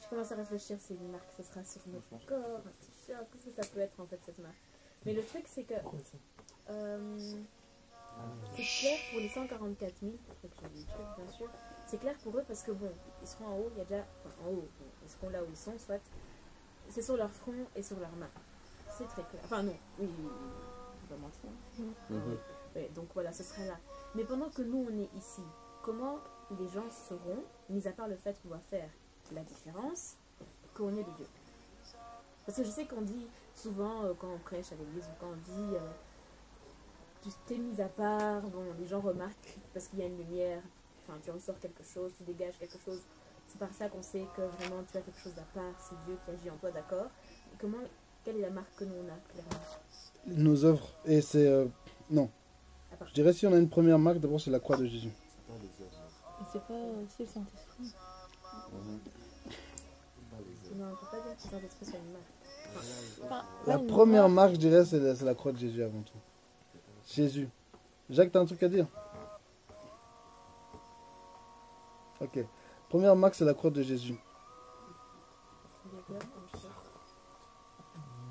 Je commence à réfléchir, c'est une marque, ce sera sur notre corps, un t-shirt, qu'est-ce que ça peut être en fait cette marque. Mais le truc c'est que c'est clair pour les 144 000, pour que je dise bien sûr, c'est clair pour eux parce que bon, ils seront en haut, il y a déjà, enfin en haut, bon, ils seront là où ils sont, soit, c'est sur leur front et sur leurs mains. C'est très clair. Enfin non, oui, je vais pas mentir. Ouais, donc voilà, ce sera là. Mais pendant que nous on est ici, comment les gens sauront, mis à part le fait qu'on va faire la différence, qu'on est de Dieu? Parce que je sais qu'on dit souvent quand on prêche à l'église ou quand on dit tu t'es mis à part, bon, les gens remarquent parce qu'il y a une lumière, enfin tu ressors quelque chose, tu dégages quelque chose. C'est par ça qu'on sait que vraiment tu as quelque chose à part, c'est Dieu qui agit en toi, d'accord? Et quelle est la marque que nous on a clairement? Nos œuvres. Et c'est non. Je dirais si on a une première marque, d'abord c'est la croix de Jésus. C'est pas aussi le Saint-Esprit. Non, on ne peut pas dire que le Saint-Esprit soit une marque. La première marque, je dirais, c'est la croix de Jésus avant tout. Jésus. Jacques, t'as un truc à dire? Ok. Première marque, c'est la croix de Jésus.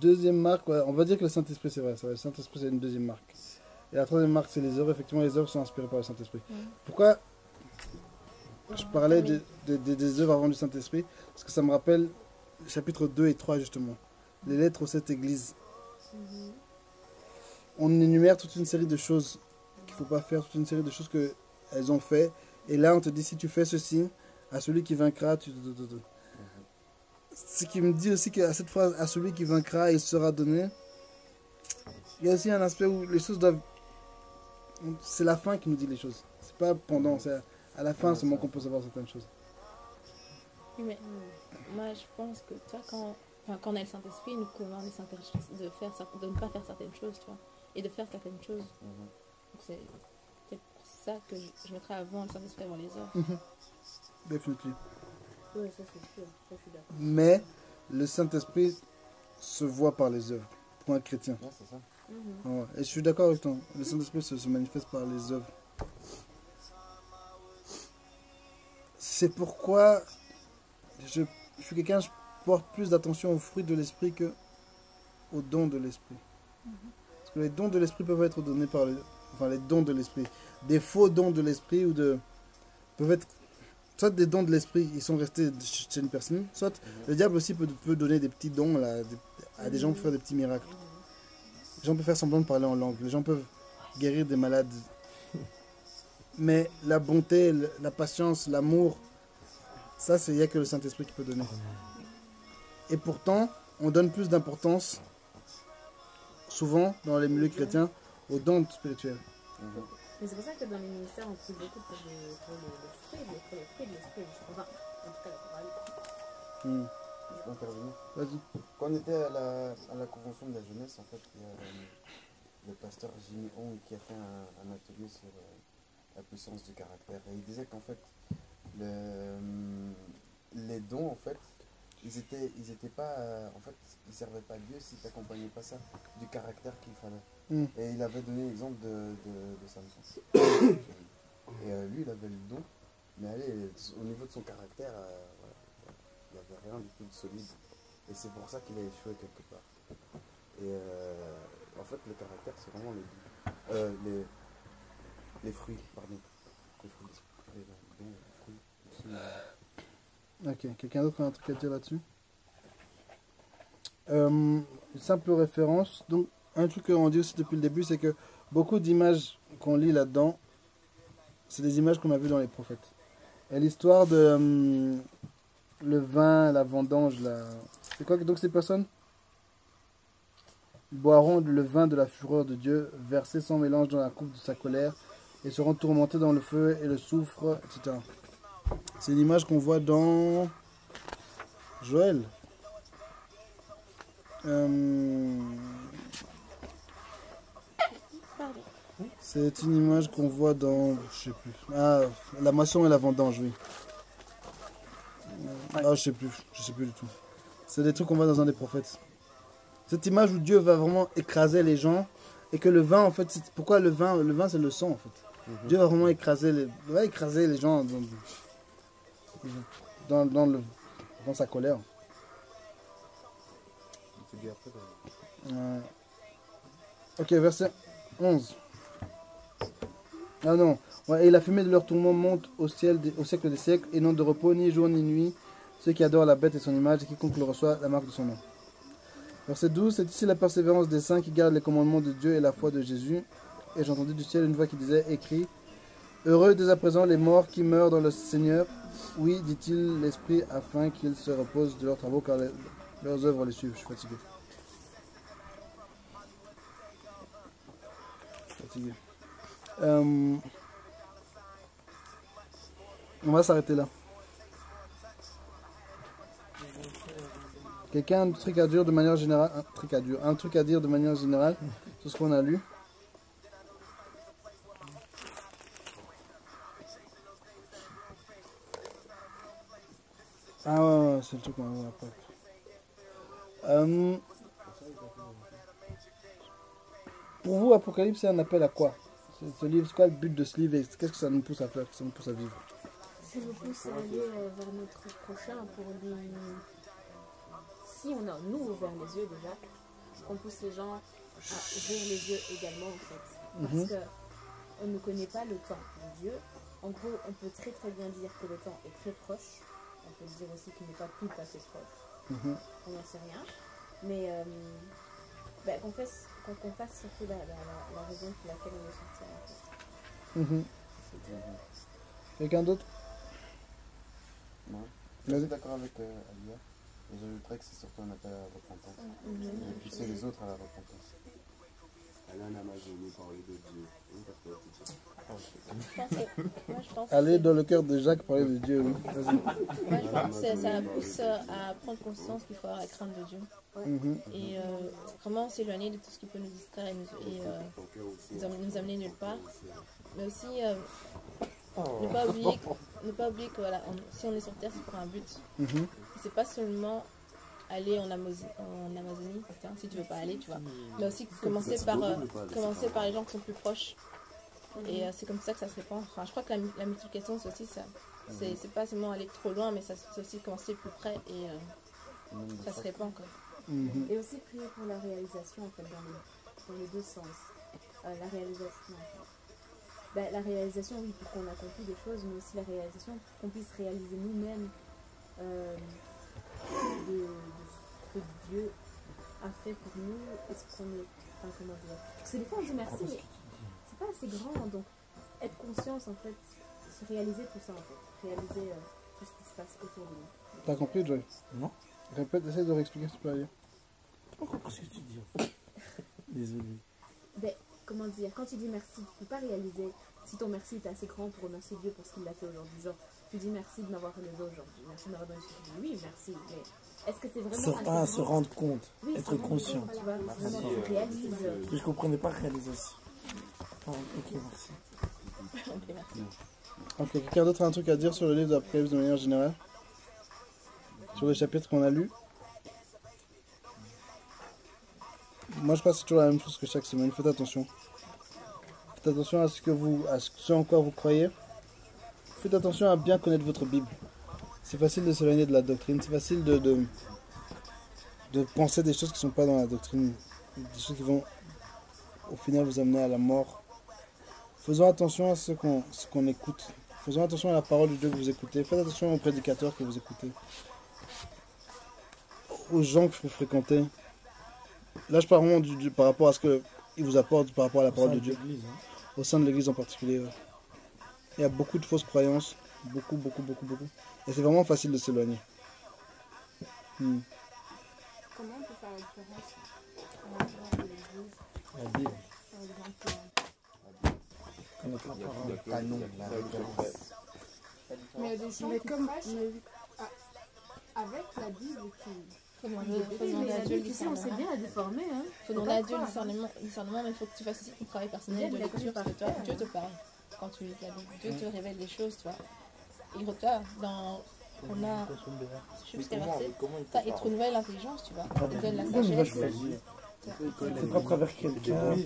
Deuxième marque, ouais, on va dire que le Saint-Esprit, c'est vrai. Le Saint-Esprit, c'est une deuxième marque. Et la troisième marque, c'est les œuvres. Effectivement, les œuvres sont inspirées par le Saint-Esprit. Pourquoi je parlais des œuvres avant du Saint-Esprit? Parce que ça me rappelle chapitre 2 et 3, justement. Les lettres aux 7 églises. On énumère toute une série de choses qu'il ne faut pas faire, toute une série de choses qu'elles ont fait. Et là, on te dit, si tu fais ceci, à celui qui vaincra, Ce qui me dit aussi qu'à cette phrase, à celui qui vaincra, il sera donné. Il y a aussi un aspect où les choses doivent... C'est la fin qui nous dit les choses. C'est pas pendant, c'est à la fin seulement qu'on peut savoir certaines choses. Oui, mais moi je pense que toi, quand on a le Saint-Esprit, il nous commande de ne pas faire certaines choses, tu vois, et de faire certaines choses. C'est pour ça que je mettrais avant le Saint-Esprit avant les œuvres. Définitivement. Oui, ça c'est sûr, ça, je suis d'accord. Mais le Saint-Esprit se voit par les œuvres pour un chrétien. Ouais, c'est ça. Ouais. Et je suis d'accord avec toi. Le Saint-Esprit se manifeste par les œuvres. C'est pourquoi je suis quelqu'un, je porte plus d'attention aux fruits de l'esprit que aux dons de l'esprit. Parce que les dons de l'esprit peuvent être donnés par les dons de l'esprit. Des faux dons de l'esprit peuvent être soit des dons de l'esprit, ils sont restés chez une personne, soit le diable aussi peut donner des petits dons là, à des gens pour faire des petits miracles. Les gens peuvent faire semblant de parler en langue, les gens peuvent guérir des malades. Mais la bonté, la patience, l'amour, ça, il n'y a que le Saint-Esprit qui peut donner. Et pourtant, on donne plus d'importance, souvent, dans les milieux chrétiens, aux dons spirituels. Mais c'est pour ça que dans les ministères, on prie beaucoup pour les fruits de l'esprit. Enfin, en tout cas, la chorale. Je peux intervenir? Vas-y. Quand on était à la convention de la jeunesse, en fait, il y a le pasteur Jimmy Hong qui a fait un atelier sur la puissance du caractère. Et il disait qu'en fait, les dons, en fait, ils étaient pas, en fait, ils servaient pas Dieu s'ils n'accompagnaient pas ça du caractère qu'il fallait. Et il avait donné l'exemple de Samson. Et lui, il avait le don, mais allez, au niveau de son caractère, il n'y avait rien du tout de solide. Et c'est pour ça qu'il a échoué quelque part. Et en fait, le caractère, c'est vraiment les fruits, pardon. Les fruits, les dons, les fruits. Ok, quelqu'un d'autre a un truc à dire là-dessus? Une simple référence. Donc, un truc qu'on dit aussi depuis le début, c'est que beaucoup d'images qu'on lit là-dedans, c'est des images qu'on a vues dans les prophètes. Et l'histoire de le vin, la vendange, c'est quoi que donc ces personnes boiront le vin de la fureur de Dieu, versé sans mélange dans la coupe de sa colère, et seront tourmentés dans le feu et le soufre, etc. C'est l'image qu'on voit dans Joël. Pardon. C'est une image qu'on voit dans, je sais plus. Ah, la moisson et la vendange, oui. Ah, je sais plus du tout. C'est des trucs qu'on voit dans un des prophètes. Cette image où Dieu va vraiment écraser les gens et que le vin, en fait, pourquoi le vin? Le vin, c'est le sang, en fait. Dieu va vraiment écraser les gens dans sa colère. Ok, verset 11. Ah non. Ouais, et la fumée de leur tourment monte au ciel au siècle des siècles, et non de repos ni jour ni nuit, ceux qui adorent la bête et son image, et quiconque le reçoit la marque de son nom. Verset 12. C'est ici la persévérance des saints qui gardent les commandements de Dieu et la foi de Jésus. Et j'entendis du ciel une voix qui disait, écrit, heureux dès à présent les morts qui meurent dans le Seigneur. Oui, dit-il l'Esprit, afin qu'ils se reposent de leurs travaux, car leurs œuvres les suivent. Je suis fatigué. On va s'arrêter là. Quelqu'un a un truc à dire de manière générale, un truc à dire de manière générale sur ce qu'on a lu? Ah ouais, c'est le truc qu'on va voir après. Pour vous, Apocalypse, c'est un appel à quoi? Ce livre, c'est quoi le but de ce livre et qu'est-ce que ça nous pousse à faire, ça nous pousse à vivre? Ça nous pousse à aller vers notre prochain pour lui... Si on a, nous, ouvert les yeux déjà, qu'on pousse les gens à ouvrir les yeux également, en fait. Parce qu'on ne connaît pas le temps de Dieu. En gros, on peut très très bien dire que le temps est très proche. On peut dire aussi qu'il n'est pas tout à fait proche. On n'en sait rien. Mais qu'on fasse surtout la raison pour laquelle on est sorti. Quelqu'un d'autre? Non. Je suis d'accord avec Alia. Et j'ajouterais que c'est surtout un appel à la repentance. Et pousser les autres à la repentance. Alain Amazonie parler de Dieu. Aller dans le cœur de Jacques parler de Dieu, oui. Moi, je pense que ça pousse à prendre conscience qu'il faut avoir la crainte de Dieu. Et vraiment s'éloigner de tout ce qui peut nous distraire et nous amener nulle part. Mais aussi ne pas oublier que voilà, si on est sur Terre, c'est pour un but. C'est pas seulement aller en Amazonie, si tu veux pas aller, tu vois. Mais aussi commencer par les gens qui sont plus proches. Et c'est comme ça que ça se répand. Enfin, je crois que la multiplication, c'est aussi ça. C'est pas seulement aller trop loin, mais c'est aussi commencer plus près et ça se répand, quoi. Et aussi prier pour la réalisation, en fait, dans les deux sens. La réalisation, la réalisation, oui, pour qu'on accomplisse des choses, mais aussi la réalisation pour qu'on puisse réaliser nous-mêmes de ce que Dieu a fait pour nous et ce qu'on est. Enfin, comment dire. Parce que des fois on dit merci, mais c'est pas assez grand. Donc, être conscience, en fait, se réaliser tout ça, en fait. Réaliser tout ce qui se passe autour de nous. T'as compris, Joy? Non. Répète, essaie de réexpliquer ce que tu peux dire. J'ai pas compris ce que tu dis. Désolé. Comment dire, quand tu dis merci, tu peux pas réaliser si ton merci est assez grand pour remercier Dieu pour ce qu'il a fait aujourd'hui. Genre, tu dis merci de m'avoir relevé aujourd'hui, merci de m'avoir donné ce que tu dis. Oui, merci, mais est-ce que c'est vraiment assez grand? Se rendre compte, oui, être conscient. Tu vois, vraiment, tu réalises. Je comprenais pas réalisation. Ok, merci. Ok, merci. Ok, quelqu'un d'autre a un truc à dire sur le livre d'Apocalypse de manière générale? Sur les chapitres qu'on a lus? Moi je crois que c'est toujours la même chose que chaque semaine. Faites attention. Faites attention à ce en quoi vous croyez. Faites attention à bien connaître votre Bible. C'est facile de s'éloigner de la doctrine. C'est facile de penser des choses qui ne sont pas dans la doctrine. Des choses qui vont au final vous amener à la mort. Faisons attention à ce qu'on écoute. Faisons attention à la parole de Dieu que vous écoutez. Faites attention aux prédicateurs que vous écoutez. Aux gens que vous fréquentez. Là, je parle vraiment par rapport à ce qu'il vous apporte, par rapport à la parole de Dieu. Au sein de l'église en particulier. Ouais. Il y a beaucoup de fausses croyances. Beaucoup. Et c'est vraiment facile de s'éloigner. Comment on peut faire la différence entre l'église? La Bible. Par exemple, mais comme avec la Bible Faut demander à Dieu le Tu sais, on sait discernement. bien la déformer. Hein. Faut demander à Dieu le discernement, mais il faut que tu fasses aussi ton travail personnel de lecture, parce que toi, Dieu te parle. Quand tu lis la Bible, Dieu te révèle des choses, tu vois. Et toi, on a, je sais plus quel verset, il te renouvelle l'intelligence, tu vois. Il te donne la sagesse. C'est pas à travers quelqu'un. Des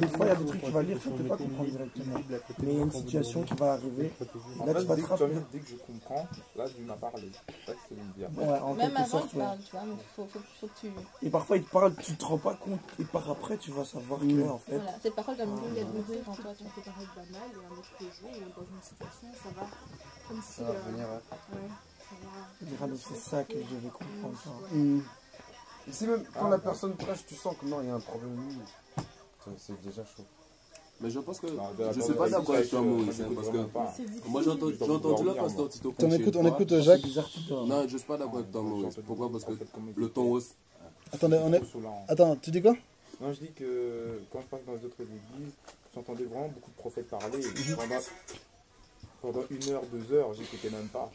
fois, il y a des trucs que tu vas lire, tu ne peux pas comprendre directement. Mais il y a une situation qui va arriver. Là, tu vas te rappeler. Dès que je comprends, là, Dieu m'a parlé. C'est ça que c'est me dire. Ouais, en Même quelque avant, sorte, tu ouais. parles, tu vois, mais faut que tu... Et parfois, il te parle, tu te rends pas compte. Et par après, tu vas savoir que, en fait. Voilà, cette parole doit mourir en toi, tu vois. Ça paraît banal et un autre jour ou dans une situation, ça va comme si. Ça va revenir, ouais. Ouais, ça va. Il dira, mais c'est ça que je vais comprendre. ça. Et si même quand la personne prêche, tu sens que non, il y a un problème, c'est déjà chaud. Mais je pense que. Non, Je suis pas d'accord avec toi, Maurice, hein, parce que. Moi, j'ai entendu le pasteur Tito On prêcher. écoute Jacques. C'est bizarre, tu dors. Non, je suis pas d'accord avec toi, Maurice. Pourquoi? Parce que le ton hausse. Attendez, Attends, tu dis quoi? Non, je dis que quand je passe dans les autres églises, j'entendais vraiment beaucoup de prophètes parler. Et pendant 1 heure, 2 heures, j'écoutais même pas.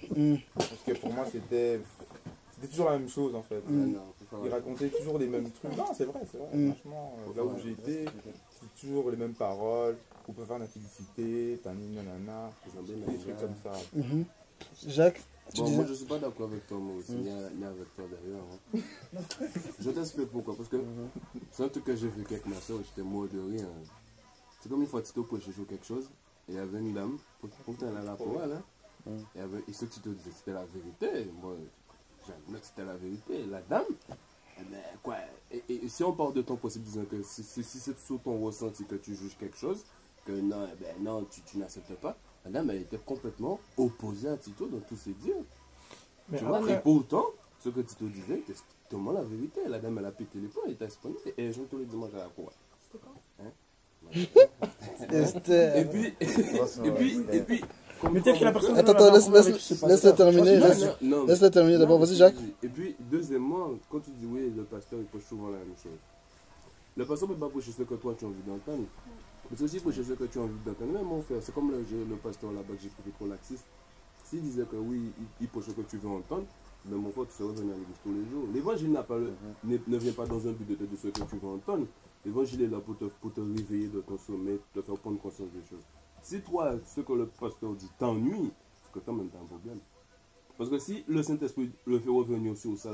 Parce que pour moi, c'était toujours la même chose en fait. Ils racontaient toujours les mêmes trucs. Non, c'est vrai. Franchement, là où j'ai été, c'est toujours les mêmes paroles. On peut faire la publicité, nanana, des trucs comme ça. Jacques, tu Bon, disais... moi je suis pas d'accord avec toi, Maurice, ni avec toi d'ailleurs. Hein. Je t'explique pourquoi. Parce que c'est un truc que j'ai vu avec ma soeur, j'étais mort de rire. Hein. C'est comme une fois Tito prêchait sur quelque chose, et il y avait une dame, pourtant elle a la parole, hein. Et ce que Tito disait, c'était la vérité. Moi, j'admets que c'était la vérité. La dame, eh ben, quoi, et si on parle de ton possible, disant que si c'est sous ton ressenti que tu juges quelque chose, que non, eh ben, non tu n'acceptes pas, la dame elle était complètement opposée à Tito dans tous ses dires. Mais Tu vois, après- et pourtant, ce que Tito disait était strictement la vérité. La dame elle a pété les plombs, elle était disponible et elle joue tous les dimanches à la cour. C'était quand? Esther. Et puis, Mais peut-être que la personne. Attends, laisse-le terminer. non, Laisse-le terminer d'abord. Vas-y, Jacques. Et puis, deuxièmement, quand tu dis oui, le pasteur il prêche souvent la même chose. Le pasteur ne peut pas prêcher ce que toi tu as envie d'entendre. Mais c'est aussi prêcher ce que tu as envie d'entendre. Même mon frère, c'est comme le pasteur là-bas que j'ai écouté pour laxiste. S'il disait que oui, il prêche ce que tu veux entendre, mais mon frère, tu serais venu à l'église tous les jours. L'évangile ne vient pas dans un but de te dire ce que tu veux entendre. L'évangile est là pour te réveiller de ton sommeil, te faire prendre conscience des choses. Si toi, ce que le pasteur dit t'ennuie, c'est que toi-même tu as un problème. Parce que si le Saint-Esprit le fait revenir sur ça,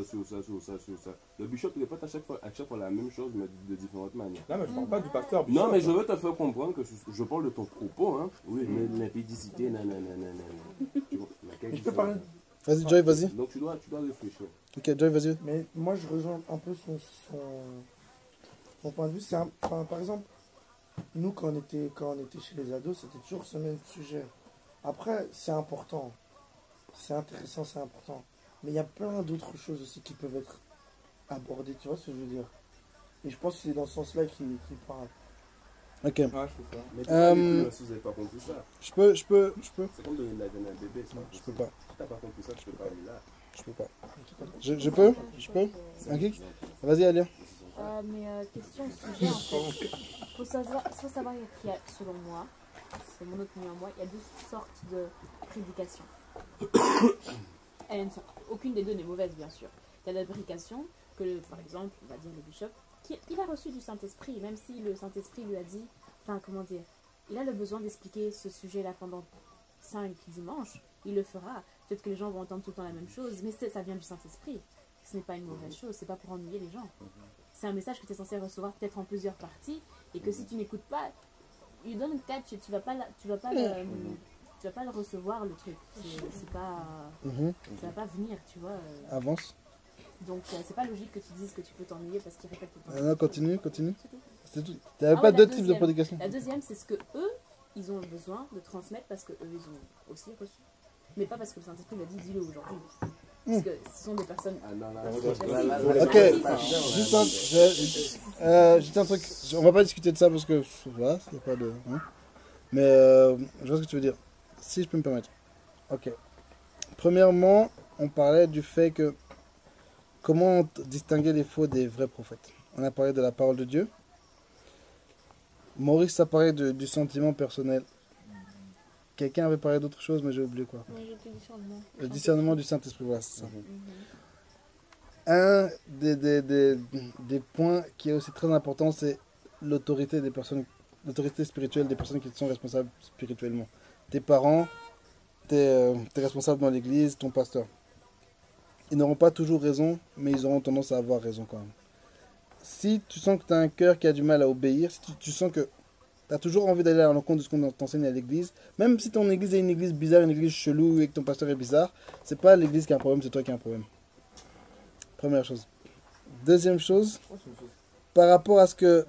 le bishop répète à chaque fois la même chose, mais de différentes manières. Non, mais je parle pas du pasteur. Non, mais je veux te faire comprendre que je parle de ton propos. Hein. Oui, l'impédicité, nanana. Je peux parler. Vas-y, Joy, vas-y. Donc tu dois réfléchir. Ok, Joy, vas-y. Mais moi, je rejoins un peu son point de vue. Enfin, par exemple, nous, quand on était chez les ados, c'était toujours ce même sujet. Après, c'est important. C'est intéressant, c'est important. Mais il y a plein d'autres choses aussi qui peuvent être abordées, tu vois ce que je veux dire. Et je pense que c'est dans ce sens-là qu'il parle. Ok. Ouais, je fais ça. Mais si vous n'avez pas compris ça, Je peux. c'est comme donner la veine à un bébé. Je peux pas. Si tu n'as pas compris ça, tu peux pas aller là. Je peux pas. Je peux. Un kick. Vas-y, Alia. Question sujet en fait. Faut savoir qu'il y a, selon moi, c'est mon opinion à moi, il y a 2 sortes de prédication. Aucune des deux n'est mauvaise, bien sûr. Il y a la prédication que, par exemple, on va dire le bishop, il a reçu du Saint-Esprit, même si le Saint-Esprit lui a dit, enfin, comment dire, il a le besoin d'expliquer ce sujet-là pendant 5 dimanches, il le fera. Peut-être que les gens vont entendre tout le temps la même chose, mais ça vient du Saint-Esprit. Ce n'est pas une mauvaise chose, c'est pas pour ennuyer les gens. C'est un message que tu es censé recevoir peut-être en plusieurs parties, et que si tu n'écoutes pas, you don't catch it, tu vas pas le recevoir, le truc. C'est pas, ça va pas venir, tu vois. Avance. Donc c'est pas logique que tu dises que tu peux t'ennuyer parce qu'ils répètent tout le temps. Non, continue. C'est tout. Tu Ah n'avais ouais, pas la 2 types de deuxième. prédication. La deuxième, c'est ce que eux, ils ont besoin de transmettre parce que eux, ils ont aussi reçu. Mais pas parce que le Saint-Esprit lui a dit, dis-le aujourd'hui. Parce que ce sont des personnes... Ok, juste un truc. On va pas discuter de ça parce que voilà, il n'y a pas de. Hein. Mais je vois ce que tu veux dire. Si je peux me permettre. Ok. Premièrement, on parlait du fait que comment distinguer les faux des vrais prophètes. On a parlé de la parole de Dieu. Maurice a parlé du sentiment personnel. quelqu'un avait parlé d'autre chose, mais j'ai oublié quoi. Moi, j'ai dit discernement. Le discernement du Saint-Esprit, voilà, c'est ça. Mhm. Un des points qui est aussi très important, c'est l'autorité des personnes, l'autorité spirituelle des personnes qui sont responsables spirituellement. Tes parents, tes responsables dans l'église, ton pasteur. Ils n'auront pas toujours raison, mais ils auront tendance à avoir raison quand même. Si tu sens que tu as un cœur qui a du mal à obéir, si tu sens que tu as toujours envie d'aller à l'encontre de ce qu'on t'enseigne à l'église, même si ton église est une église bizarre, une église chelou et que ton pasteur est bizarre, c'est pas l'église qui a un problème, c'est toi qui as un problème. Première chose. Deuxième chose, par rapport à ce que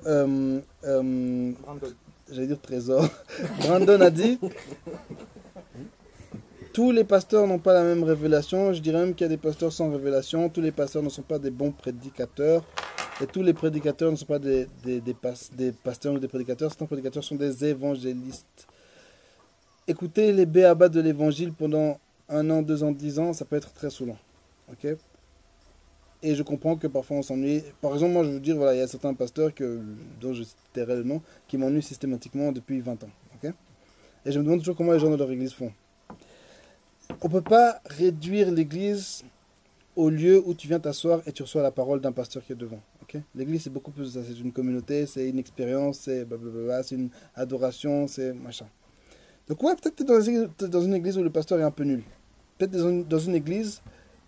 j'allais dire Trésor, Brandon a dit, tous les pasteurs n'ont pas la même révélation. Je dirais même qu'il y a des pasteurs sans révélation. Tous les pasteurs ne sont pas des bons prédicateurs. Et tous les prédicateurs ne sont pas des pasteurs ou des prédicateurs. Certains prédicateurs sont des évangélistes. Écouter les béabas de l'évangile pendant 1 an, 2 ans, 10 ans, ça peut être très saoulant. Ok? Et je comprends que parfois on s'ennuie. Par exemple, moi je veux dire, voilà, il y a certains pasteurs dont je tairai le nom, qui m'ennuient systématiquement depuis 20 ans. Ok? Et je me demande toujours comment les gens de leur église font. On ne peut pas réduire l'église au lieu où tu viens t'asseoir et tu reçois la parole d'un pasteur qui est devant. Okay? L'église, c'est beaucoup plus de ça. C'est une communauté, c'est une expérience, c'est blablabla, c'est une adoration, c'est machin. Donc ouais, peut-être que tu es dans une église où le pasteur est un peu nul. Peut-être dans une église,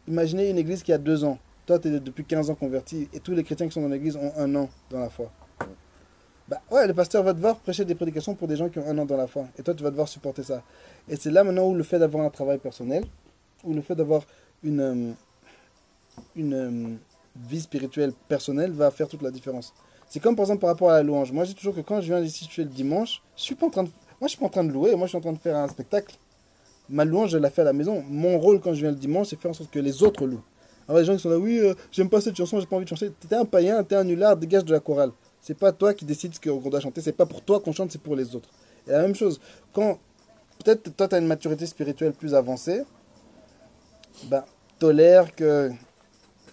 imaginez une église qui a 2 ans. Toi, tu es depuis 15 ans converti et tous les chrétiens qui sont dans l'église ont 1 an dans la foi. Bah ouais, le pasteur va devoir prêcher des prédications pour des gens qui ont 1 an dans la foi. Et toi, tu vas devoir supporter ça. Et c'est là maintenant où le fait d'avoir un travail personnel, où le fait d'avoir une vie spirituelle personnelle va faire toute la différence. C'est comme par exemple par rapport à la louange. Moi, je dis toujours que quand je viens ici, je fais le dimanche, je suis pas en train de louer, moi je suis en train de faire un spectacle. Ma louange, je la fais à la maison. Mon rôle quand je viens le dimanche, c'est faire en sorte que les autres louent. Alors les gens qui sont là, oui, j'aime pas cette chanson, j'ai pas envie de chanter. T'es un païen, t'es un nulard, dégage de la chorale. C'est pas toi qui décides ce qu'on doit chanter, c'est pas pour toi qu'on chante, c'est pour les autres. Et la même chose, quand peut-être toi tu as une maturité spirituelle plus avancée, ben tolère qu'il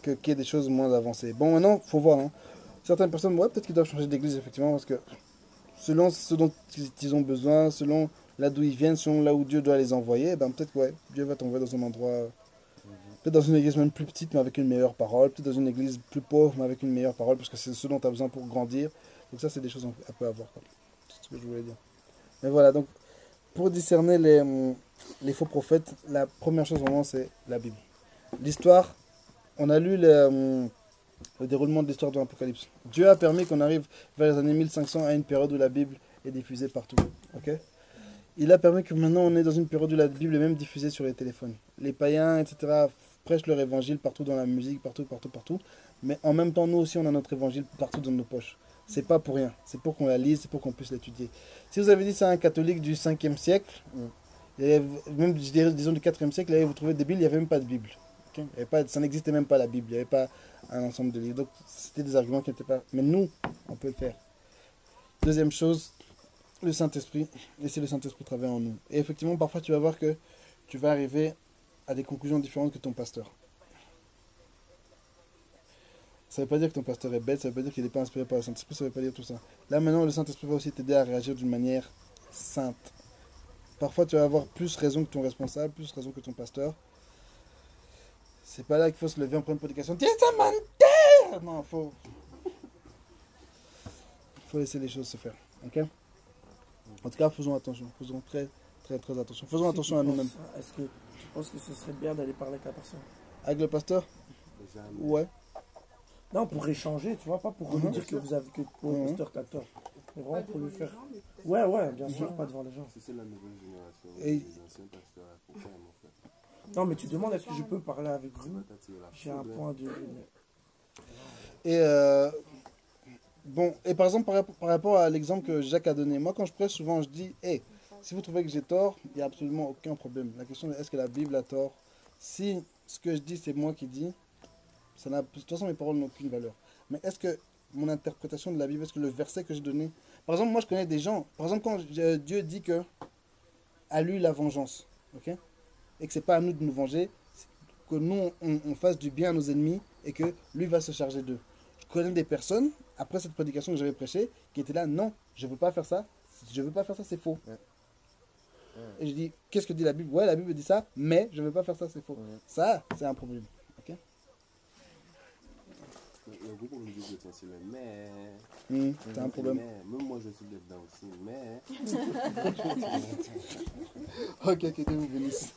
y ait des choses moins avancées. Bon, maintenant, faut voir. Hein. Certaines personnes, ouais, peut-être qu'ils doivent changer d'église, effectivement, parce que selon ce dont ils ont besoin, selon là d'où ils viennent, selon là où Dieu doit les envoyer, ben peut-être que ouais, Dieu va t'envoyer dans un endroit. Peut-être dans une église même plus petite, mais avec une meilleure parole. Peut-être dans une église plus pauvre, mais avec une meilleure parole, parce que c'est ce dont tu as besoin pour grandir. Donc ça, c'est des choses à peu avoir. C'est ce que je voulais dire. Mais voilà, donc, pour discerner les faux prophètes, la première chose vraiment, c'est la Bible. L'histoire, on a lu le déroulement de l'histoire de l'Apocalypse. Dieu a permis qu'on arrive vers les années 1500 à une période où la Bible est diffusée partout. Ok ? Il a permis que maintenant on est dans une période où la Bible est même diffusée sur les téléphones. Les païens, etc., prêchent leur évangile partout dans la musique, partout. Mais en même temps, nous aussi, on a notre évangile partout dans nos poches. C'est pas pour rien. C'est pour qu'on la lise, c'est pour qu'on puisse l'étudier. Si vous avez dit ça à un catholique du 5e siècle, même disons du 4e siècle, là, vous trouvez des Bibles, il n'y avait même pas de Bible. Okay? Il y avait pas, ça n'existait même pas la Bible. Il n'y avait pas un ensemble de livres. Donc, c'était des arguments qui n'étaient pas... Mais nous, on peut le faire. Deuxième chose, le Saint-Esprit, laisser le Saint-Esprit travailler en nous. Et effectivement, parfois, tu vas voir que tu vas arriver à des conclusions différentes que ton pasteur. Ça ne veut pas dire que ton pasteur est bête, ça ne veut pas dire qu'il n'est pas inspiré par le Saint-Esprit, ça ne veut pas dire tout ça. Là, maintenant, le Saint-Esprit va aussi t'aider à réagir d'une manière sainte. Parfois, tu vas avoir plus raison que ton responsable, plus raison que ton pasteur. C'est pas là qu'il faut se lever en prendre une prédication. Dieu est menteur! Non, faut laisser les choses se faire. Ok? En tout cas, faisons attention. Faisons très attention. Faisons attention à nous-mêmes. Est-ce que tu penses que ce serait bien d'aller parler avec la personne? Avec le pasteur? Ouais. Non, pour échanger, tu vois, pas pour lui dire que vous avez que le pasteur t'as tort. Mais vraiment pour lui faire. Ouais, bien sûr, pas devant les gens. C'est la nouvelle génération. Et... Les anciens pasteurs, pourquoi mon frère? Non, mais tu demandes est-ce que je peux parler avec vous? J'ai un point de. Et bon, et par exemple, par rapport à l'exemple que Jacques a donné, moi quand je prêche, souvent je dis, hey, si vous trouvez que j'ai tort, il n'y a absolument aucun problème. La question est, est-ce que la Bible a tort? Si ce que je dis, c'est moi qui dis, ça n'a, de toute façon, mes paroles n'ont aucune valeur. Mais est-ce que mon interprétation de la Bible, est-ce que le verset que j'ai donné... Par exemple, moi je connais des gens, par exemple, quand Dieu dit que à lui la vengeance, ok? Et que c'est pas à nous de nous venger, que nous on fasse du bien à nos ennemis et que lui va se charger d'eux. Je connais des personnes, après cette prédication que j'avais prêchée, qui étaient là, non, je veux pas faire ça, si je veux pas faire ça, c'est faux. Et je dis, qu'est-ce que dit la Bible? Ouais, la Bible dit ça, mais je ne veux pas faire ça, c'est faux. Ça, c'est un problème. Ok? Il y a beaucoup de gens qui disent mais. C'est un problème. Même moi, je suis dedans aussi, mais. Ok, que Dieu vous bénisse.